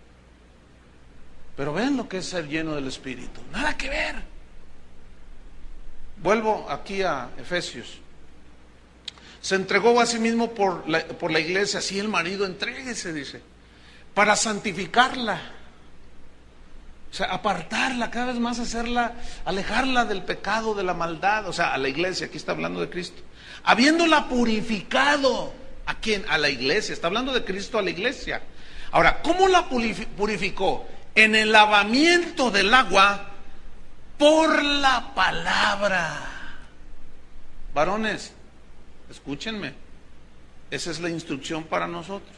Pero ven lo que es ser lleno del Espíritu. Nada que ver. Vuelvo aquí a Efesios. Se entregó a sí mismo por la iglesia. Así el marido, entréguese, dice, para santificarla. O sea, apartarla, cada vez más hacerla, alejarla del pecado, de la maldad. O sea, a la iglesia, aquí está hablando de Cristo. Habiéndola purificado. ¿A quién? A la iglesia. Está hablando de Cristo a la iglesia. Ahora, ¿cómo la purificó? En el lavamiento del agua por la palabra. Varones, escúchenme. Esa es la instrucción para nosotros.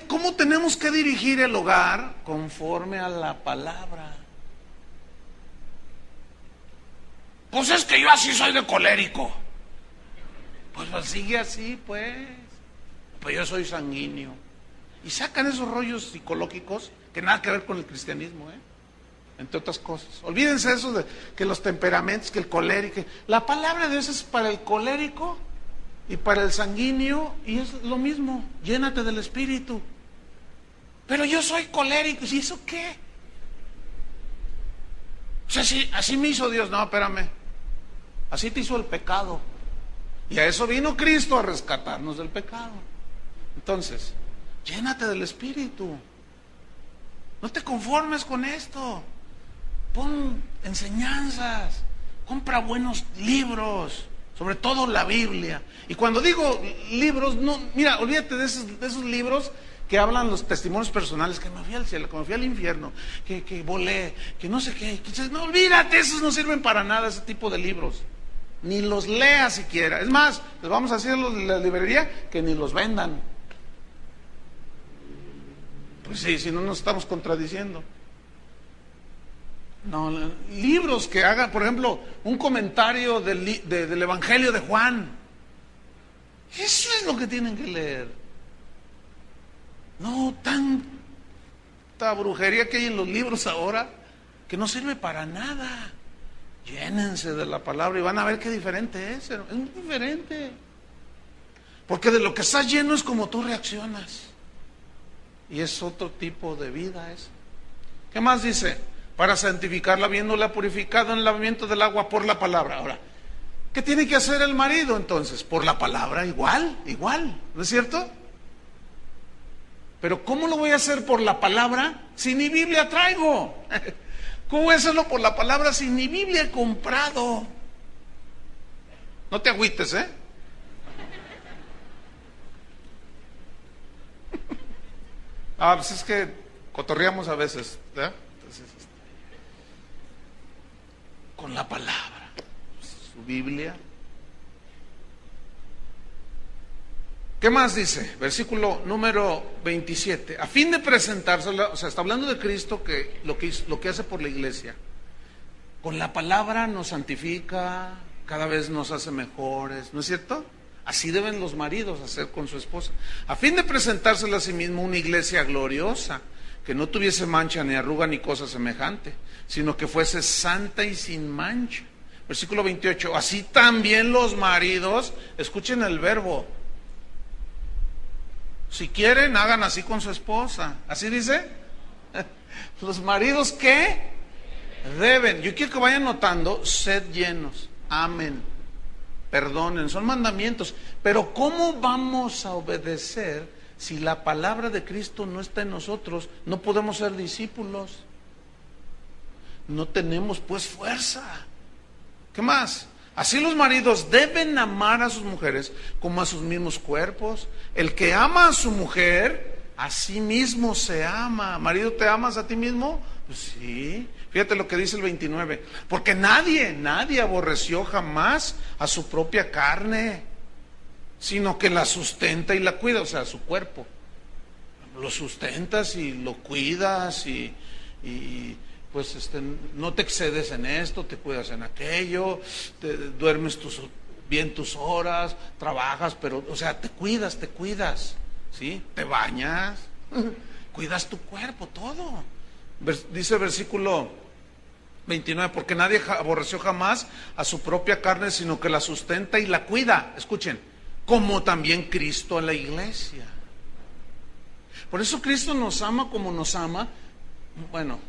¿Cómo tenemos que dirigir el hogar? Conforme a la palabra. Pues es que yo así soy de colérico. Pues sigue así, pues. Pues yo soy sanguíneo. Y sacan esos rollos psicológicos que nada que ver con el cristianismo, entre otras cosas. Olvídense eso de que los temperamentos, que el colérico. La palabra de Dios es para el colérico y para el sanguíneo, y es lo mismo. Llénate del Espíritu. Pero yo soy colérico, ¿y eso qué? O sea, así me hizo Dios. No, espérame. Así te hizo el pecado. Y a eso vino Cristo, a rescatarnos del pecado. Entonces, llénate del Espíritu. No te conformes con esto. Pon enseñanzas. Compra buenos libros. Sobre todo la Biblia. Y cuando digo libros, no, mira, olvídate de esos libros que hablan los testimonios personales, que me fui al cielo, que me fui al infierno, que volé, que no sé qué. No, olvídate, esos no sirven para nada, ese tipo de libros. Ni los leas siquiera. Es más, les vamos a decir en la librería que ni los vendan. Pues sí, si no nos estamos contradiciendo. No, libros que hagan, por ejemplo, un comentario del Evangelio de Juan. Eso es lo que tienen que leer. No tanta brujería que hay en los libros ahora, que no sirve para nada. Llénense de la palabra y van a ver qué diferente es. Es muy diferente. Porque de lo que estás lleno es como tú reaccionas. Y es otro tipo de vida eso. ¿Qué más dice? Para santificarla, habiéndola purificado en el lavamiento del agua por la palabra. Ahora, ¿qué tiene que hacer el marido entonces? Por la palabra, igual, ¿no es cierto? Pero ¿cómo lo voy a hacer por la palabra si ni Biblia traigo? ¿Cómo voy a hacerlo por la palabra si ni Biblia he comprado? No te agüites, pues es que cotorreamos a veces, ¿verdad? Entonces, con la palabra, su Biblia. ¿Qué más dice? Versículo número 27. A fin de presentársela, o sea, está hablando de Cristo, que lo que hace por la iglesia. Con la palabra nos santifica, cada vez nos hace mejores, ¿no es cierto? Así deben los maridos hacer con su esposa. A fin de presentársela a sí mismo una iglesia gloriosa, que no tuviese mancha ni arruga ni cosa semejante, sino que fuese santa y sin mancha. Versículo 28. Así también los maridos, escuchen el verbo. Si quieren, hagan así con su esposa. ¿Así dice? Los maridos, ¿qué? Deben. Yo quiero que vayan notando, sed llenos. Amén. Perdonen, son mandamientos. Pero ¿cómo vamos a obedecer si la palabra de Cristo no está en nosotros? No podemos ser discípulos. No tenemos pues fuerza. ¿Qué más? Así los maridos deben amar a sus mujeres como a sus mismos cuerpos. El que ama a su mujer, a sí mismo se ama. Marido, ¿te amas a ti mismo? Pues sí. Fíjate lo que dice el 29. Porque nadie aborreció jamás a su propia carne, sino que la sustenta y la cuida, o sea, su cuerpo. Lo sustentas y lo cuidas y pues no te excedes en esto, te cuidas en aquello, duermes bien tus horas, trabajas, pero, o sea, te cuidas, ¿sí? Te bañas, cuidas tu cuerpo, todo. Dice el versículo 29, porque nadie aborreció jamás a su propia carne, sino que la sustenta y la cuida. Escuchen, como también Cristo a la iglesia. Por eso Cristo nos ama como nos ama. Bueno,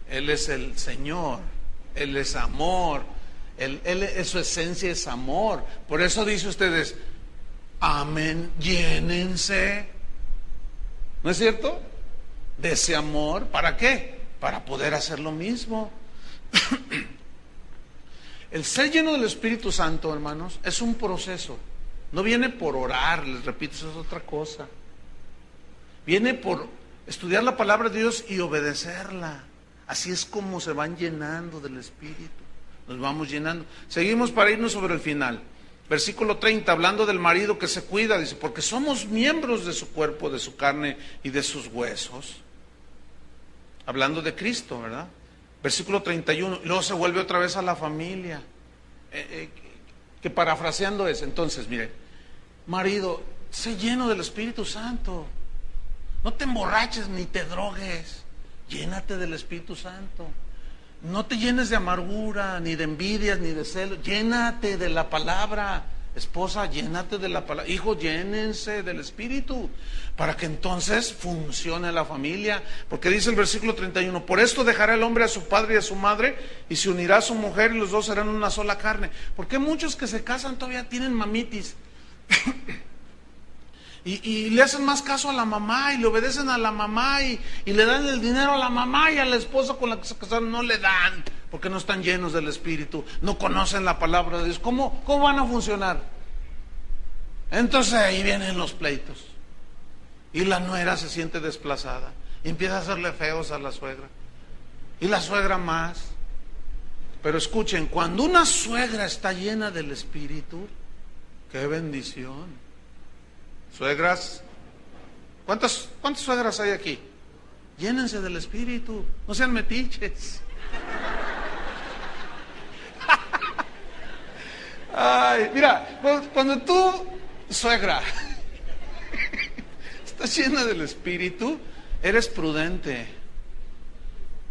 Él es el Señor, Él es amor, su esencia es amor. Por eso dice ustedes, amén, llénense. ¿No es cierto? De ese amor, ¿para qué? Para poder hacer lo mismo. El ser lleno del Espíritu Santo, hermanos, es un proceso. No viene por orar, les repito, eso es otra cosa. Viene por estudiar la palabra de Dios y obedecerla. Así es como se van llenando del Espíritu. Nos vamos llenando. Seguimos para irnos sobre el final. Versículo 30, hablando del marido que se cuida, dice, porque somos miembros de su cuerpo, de su carne y de sus huesos. Hablando de Cristo, ¿verdad? Versículo 31, luego se vuelve otra vez a la familia. que parafraseando es, entonces, mire, marido, sé lleno del Espíritu Santo. No te emborraches ni te drogues. Llénate del Espíritu Santo. No te llenes de amargura, ni de envidias, ni de celos. Llénate de la palabra. Esposa, llénate de la palabra. Hijos, llénense del Espíritu, para que entonces funcione la familia. Porque dice el versículo 31, por esto dejará el hombre a su padre y a su madre, y se unirá a su mujer, y los dos serán una sola carne. Porque muchos que se casan todavía tienen mamitis. Y le hacen más caso a la mamá, y le obedecen a la mamá, y le dan el dinero a la mamá, y a la esposa con la que se casaron no le dan, porque no están llenos del Espíritu, no conocen la palabra de Dios. ¿Cómo van a funcionar? Entonces ahí vienen los pleitos, y la nuera se siente desplazada, y empieza a hacerle feos a la suegra, y la suegra más. Pero escuchen, cuando una suegra está llena del Espíritu, ¡qué bendición! Suegras, ¿cuántas suegras hay aquí? Llénense del Espíritu, no sean metiches. Ay, mira, cuando tú, suegra, estás llena del Espíritu, eres prudente.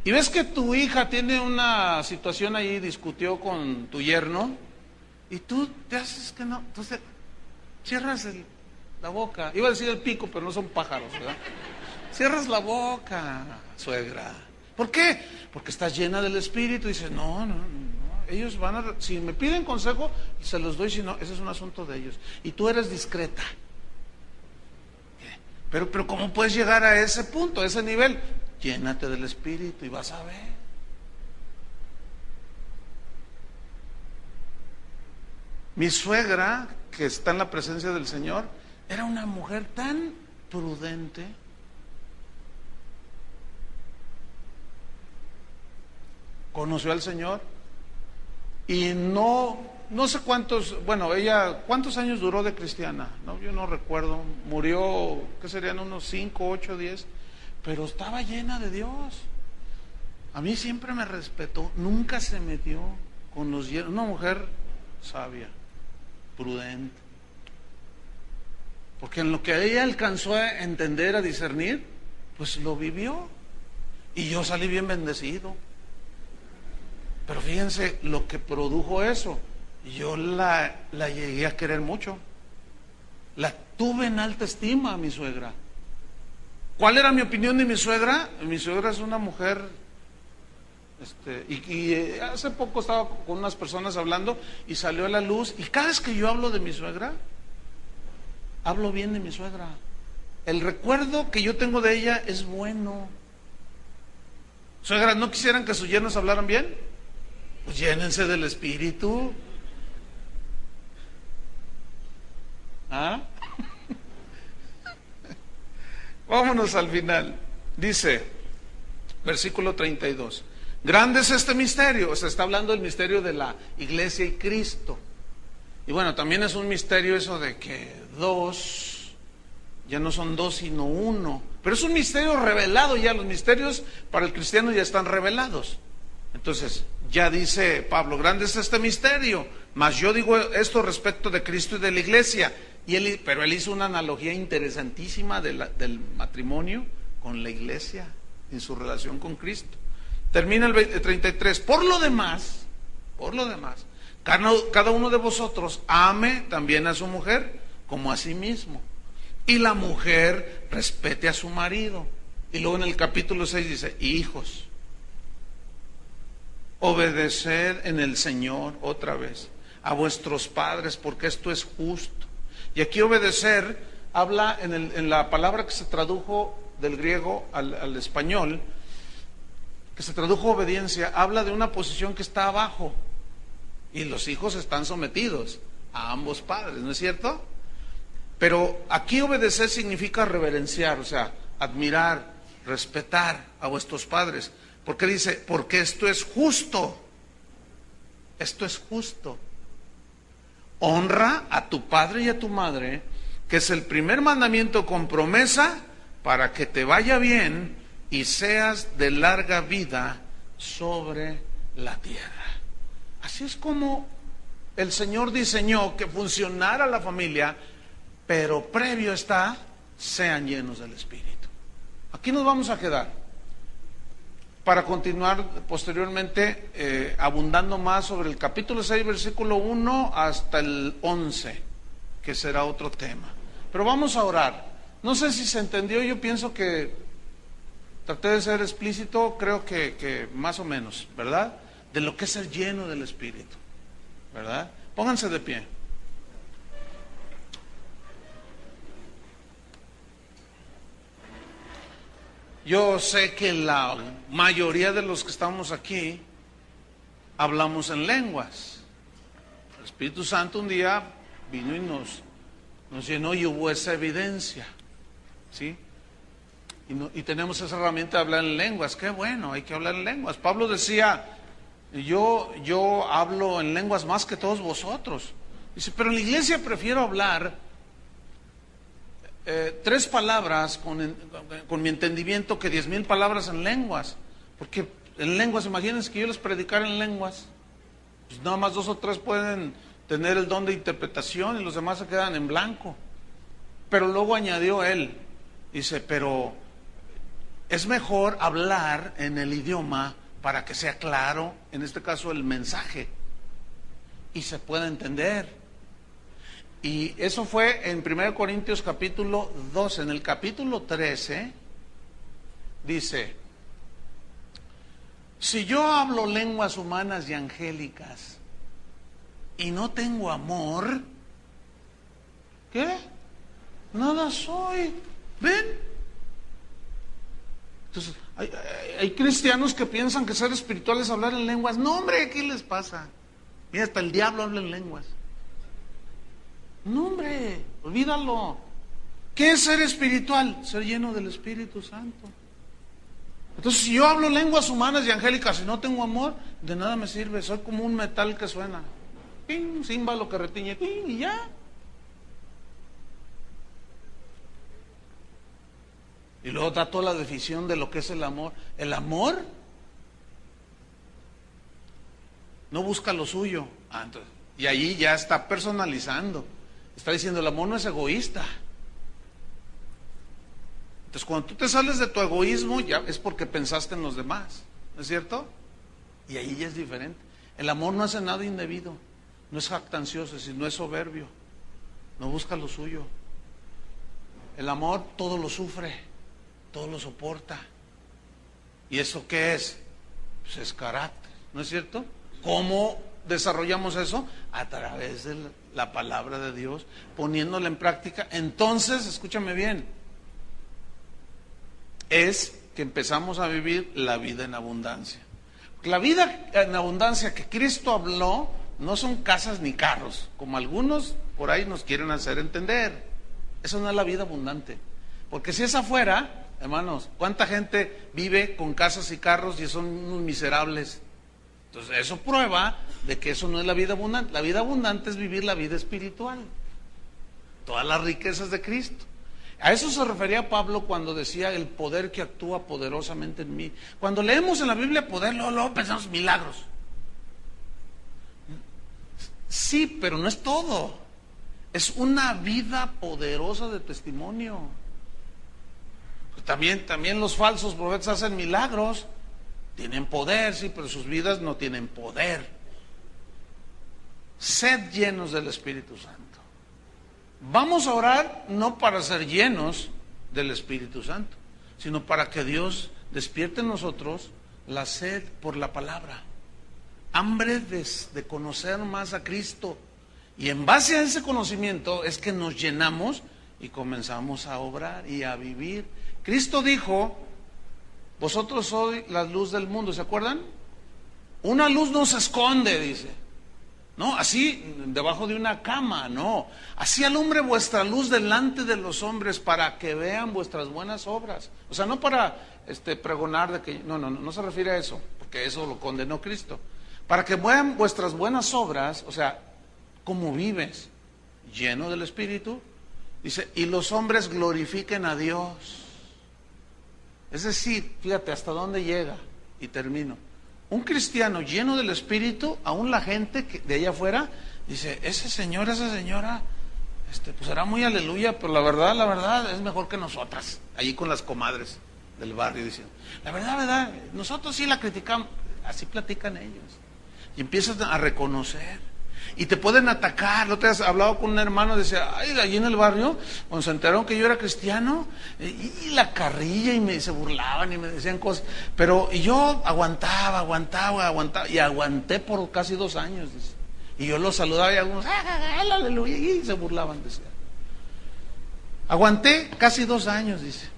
Y ves que tu hija tiene una situación ahí, discutió con tu yerno, y tú te haces que no, entonces cierras la boca. Iba a decir el pico, pero no son pájaros, ¿verdad? Cierras la boca, suegra. ¿Por qué? Porque estás llena del Espíritu y dices, no, ellos van a, si me piden consejo, se los doy, si no, ese es un asunto de ellos. Y tú eres discreta. Pero ¿cómo puedes llegar a ese punto, a ese nivel? Llénate del Espíritu y vas a ver. Mi suegra, que está en la presencia del Señor, era una mujer tan prudente. Conoció al Señor y no sé cuántos, bueno, ella, ¿cuántos años duró de cristiana? No, yo no recuerdo. Murió, ¿qué serían? Unos 5, 8, 10. Pero estaba llena de Dios. A mí siempre me respetó, nunca se metió con los hierros. Una mujer sabia, prudente. Porque en lo que ella alcanzó a entender, a discernir, pues lo vivió. Y yo salí bien bendecido. Pero fíjense lo que produjo eso. Yo la llegué a querer mucho. La tuve en alta estima, mi suegra. ¿Cuál era mi opinión de mi suegra? Mi suegra es una mujer, y hace poco estaba con unas personas hablando y salió a la luz, y cada vez que yo hablo de mi suegra, hablo bien de mi suegra. El recuerdo que yo tengo de ella es bueno. Suegras, ¿no quisieran que sus yernos hablaran bien? Pues llénense del Espíritu. ¿Ah? Vámonos al final. Dice, versículo 32. Grande es este misterio. O sea, está hablando del misterio de la iglesia y Cristo. Y bueno, también es un misterio eso de que dos, ya no son dos sino uno. Pero es un misterio revelado ya. Los misterios para el cristiano ya están revelados. Entonces, ya dice Pablo, grande es este misterio. Mas yo digo esto respecto de Cristo y de la iglesia. Pero él hizo una analogía interesantísima del matrimonio con la iglesia en su relación con Cristo. Termina el 33. Por lo demás, cada uno de vosotros ame también a su mujer como a sí mismo. Y la mujer respete a su marido. Y luego en el capítulo 6 dice, hijos, obedeced en el Señor otra vez a vuestros padres, porque esto es justo. Y aquí obedecer habla en la palabra que se tradujo del griego al español, que se tradujo obediencia, habla de una posición que está abajo y los hijos están sometidos a ambos padres, ¿no es cierto? Pero aquí obedecer significa reverenciar, o sea, admirar, respetar a vuestros padres, porque dice, porque esto es justo. Esto es justo. Honra a tu padre y a tu madre, que es el primer mandamiento con promesa para que te vaya bien y seas de larga vida sobre la tierra. Así es como el Señor diseñó que funcionara la familia, pero previo está, sean llenos del Espíritu. Aquí nos vamos a quedar para continuar posteriormente abundando más sobre el capítulo 6, versículo 1 hasta el 11, que será otro tema. Pero vamos a orar. No sé si se entendió, yo pienso que traté de ser explícito, creo que más o menos, ¿verdad? De lo que es ser lleno del Espíritu, ¿verdad? Pónganse de pie. Yo sé que la mayoría de los que estamos aquí hablamos en lenguas. El Espíritu Santo un día vino y nos llenó y hubo esa evidencia, ¿sí? Y tenemos esa herramienta de hablar en lenguas. Qué bueno, hay que hablar en lenguas. Pablo decía, yo hablo en lenguas más que todos vosotros. Dice, pero en la iglesia prefiero hablar 3 palabras con mi entendimiento que 10,000 palabras en lenguas. Porque en lenguas, imagínense que yo les predicara en lenguas, pues nada más 2 o 3 pueden tener el don de interpretación y los demás se quedan en blanco. Pero luego añadió él, dice, pero es mejor hablar en el idioma para que sea claro, en este caso el mensaje, y se pueda entender. Y eso fue en 1 Corintios capítulo 12. En el capítulo 13 dice, si yo hablo lenguas humanas y angélicas y no tengo amor, ¿qué? Nada soy. ¿Ven? Entonces, hay cristianos que piensan que ser espiritual es hablar en lenguas. No, hombre, ¿qué les pasa? Mira, hasta el diablo habla en lenguas. No, hombre, olvídalo. ¿Qué es ser espiritual? Ser lleno del Espíritu Santo. Entonces, si yo hablo lenguas humanas y angélicas y no tengo amor, de nada me sirve. Soy como un metal que suena. ¡Ping! Címbalo que retiñe. ¡Ping! Y ya. Y luego da toda la definición de lo que es el amor. El amor no busca lo suyo. Entonces, y ahí ya está personalizando. Está diciendo, el amor no es egoísta. Entonces, cuando tú te sales de tu egoísmo, ya es porque pensaste en los demás, ¿no es cierto? Y ahí ya es diferente. El amor no hace nada indebido, no es jactancioso, no es soberbio, no busca lo suyo. El amor todo lo sufre, todo lo soporta. ¿Y eso qué es? Pues es carácter, ¿no es cierto? ¿Cómo desarrollamos eso? A través de la palabra de Dios, poniéndola en práctica. Entonces, escúchame bien, es que empezamos a vivir la vida en abundancia. La vida en abundancia que Cristo habló no son casas ni carros, como algunos por ahí nos quieren hacer entender. Eso no es la vida abundante. Porque si es afuera, hermanos, ¿cuánta gente vive con casas y carros y son unos miserables? Entonces eso prueba de que eso no es la vida abundante. La vida abundante es vivir la vida espiritual, todas las riquezas de Cristo. A eso se refería Pablo cuando decía el poder que actúa poderosamente en mí. Cuando leemos en la Biblia poder, luego pensamos milagros. Sí, pero no es todo. Es una vida poderosa de testimonio. También los falsos profetas hacen milagros. Tienen poder, sí, pero sus vidas no tienen poder. Sed llenos del Espíritu Santo. Vamos a orar no para ser llenos del Espíritu Santo, sino para que Dios despierte en nosotros la sed por la palabra, hambre de conocer más a Cristo. Y en base a ese conocimiento es que nos llenamos y comenzamos a obrar y a vivir. Cristo dijo, vosotros sois la luz del mundo, ¿se acuerdan? Una luz no se esconde, dice. No, así debajo de una cama, no. Así alumbre vuestra luz delante de los hombres para que vean vuestras buenas obras. O sea, no para pregonar de que no se refiere a eso, porque eso lo condenó Cristo. Para que vean vuestras buenas obras, o sea, cómo vives, lleno del Espíritu, dice, y los hombres glorifiquen a Dios. Es decir, fíjate hasta dónde llega, y termino. Un cristiano lleno del Espíritu, aún la gente de allá afuera, dice, ese señor, esa señora, pues será muy aleluya, pero la verdad es mejor que nosotras, allí con las comadres del barrio, diciendo, la verdad, nosotros sí la criticamos, así platican ellos, y empiezan a reconocer, y te pueden atacar. No te has hablado con un hermano, decía, ay, allí en el barrio, cuando se enteraron que yo era cristiano, y la carrilla, y se burlaban, y me decían cosas, y yo aguantaba, y aguanté por casi 2 años, dice. Y yo los saludaba y algunos, aleluya, y se burlaban, decía. Aguanté casi 2 años, dice.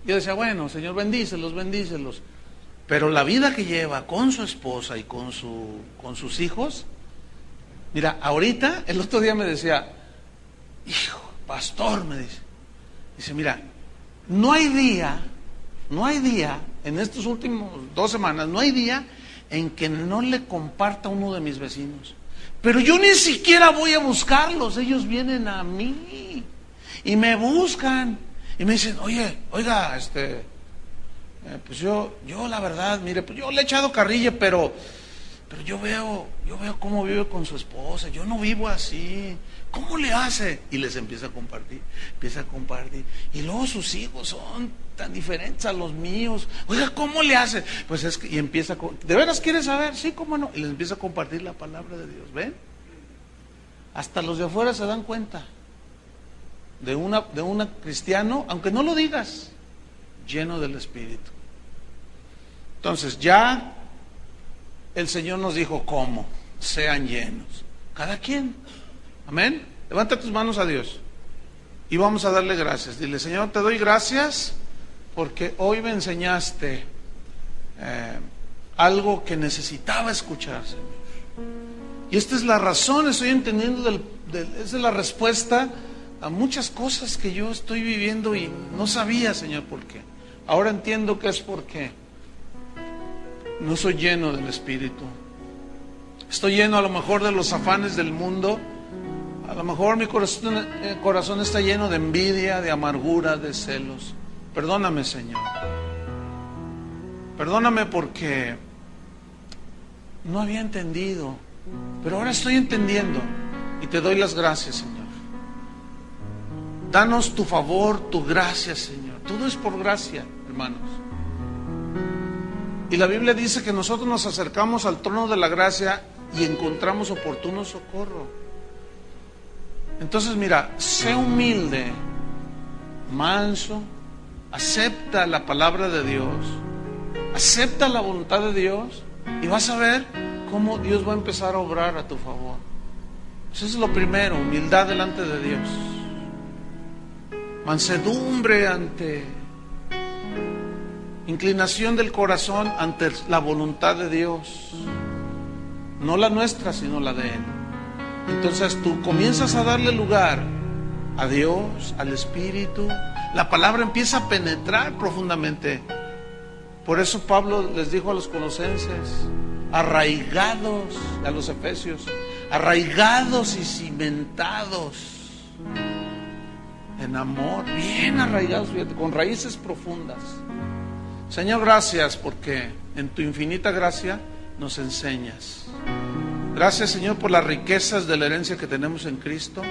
Yo decía, bueno, Señor, bendícelos. Pero la vida que lleva con su esposa y con sus hijos, mira, ahorita, el otro día me decía, hijo, pastor, me dice, mira, no hay día, en estos últimos 2 semanas, no hay día en que no le comparta a uno de mis vecinos. Pero yo ni siquiera voy a buscarlos, ellos vienen a mí y me buscan y me dicen, oiga, pues yo la verdad, mire, pues yo le he echado carrilla, pero yo veo cómo vive con su esposa, yo no vivo así, ¿cómo le hace? Y les empieza a compartir, y luego sus hijos son tan diferentes a los míos, oiga, ¿cómo le hace? Pues es que, y empieza, ¿de veras quieres saber? Sí, ¿cómo no? Y les empieza a compartir la palabra de Dios, ¿ven? Hasta los de afuera se dan cuenta de una cristiano, aunque no lo digas, lleno del Espíritu. Entonces ya el Señor nos dijo cómo, sean llenos, cada quien, amén. Levanta tus manos a Dios y vamos a darle gracias. Dile, Señor, te doy gracias porque hoy me enseñaste algo que necesitaba escuchar, Señor. Y esta es la razón, estoy entendiendo esa es la respuesta a muchas cosas que yo estoy viviendo y no sabía, Señor, por qué. Ahora entiendo que es porque no soy lleno del Espíritu. Estoy lleno a lo mejor de los afanes del mundo. A lo mejor mi corazón está lleno de envidia, de amargura, de celos. Perdóname, Señor. Perdóname porque no había entendido, pero ahora estoy entendiendo y te doy las gracias, Señor. Danos tu favor, tu gracia, Señor. Todo es por gracia, hermanos. Y la Biblia dice que nosotros nos acercamos al trono de la gracia y encontramos oportuno socorro. Entonces, mira, sé humilde, manso, acepta la palabra de Dios, acepta la voluntad de Dios y vas a ver cómo Dios va a empezar a obrar a tu favor. Eso es lo primero, humildad delante de Dios. Mansedumbre inclinación del corazón ante la voluntad de Dios, no la nuestra sino la de Él. Entonces tú comienzas a darle lugar a Dios, al Espíritu, la palabra empieza a penetrar profundamente. Por eso Pablo les dijo a los colosenses, arraigados, a los efesios, arraigados y cimentados en amor, bien arraigados, fíjate, con raíces profundas. Señor, gracias porque en tu infinita gracia nos enseñas. Gracias, Señor, por las riquezas de la herencia que tenemos en Cristo.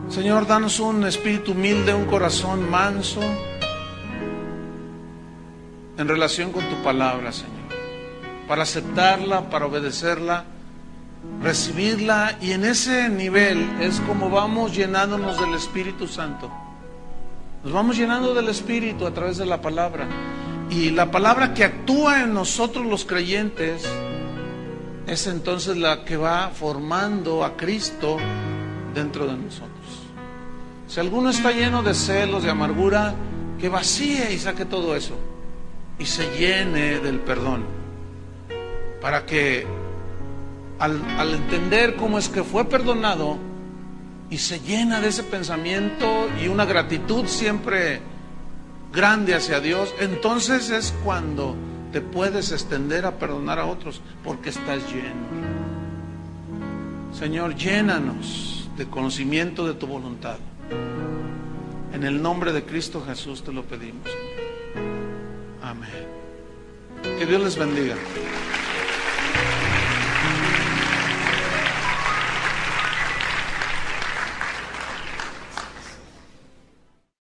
Señor, danos un espíritu humilde, un corazón manso en relación con tu palabra, Señor, para aceptarla, para obedecerla, recibirla, y en ese nivel es como vamos llenándonos del Espíritu Santo. Nos vamos llenando del Espíritu a través de la palabra, y la palabra que actúa en nosotros los creyentes es entonces la que va formando a Cristo dentro de nosotros. Si alguno está lleno de celos, de amargura, que vacíe y saque todo eso y se llene del perdón, para que al entender cómo es que fue perdonado y se llena de ese pensamiento y una gratitud siempre grande hacia Dios, entonces es cuando te puedes extender a perdonar a otros, porque estás lleno. Señor, llénanos de conocimiento de tu voluntad. En el nombre de Cristo Jesús te lo pedimos, Señor. Amén. Que Dios les bendiga.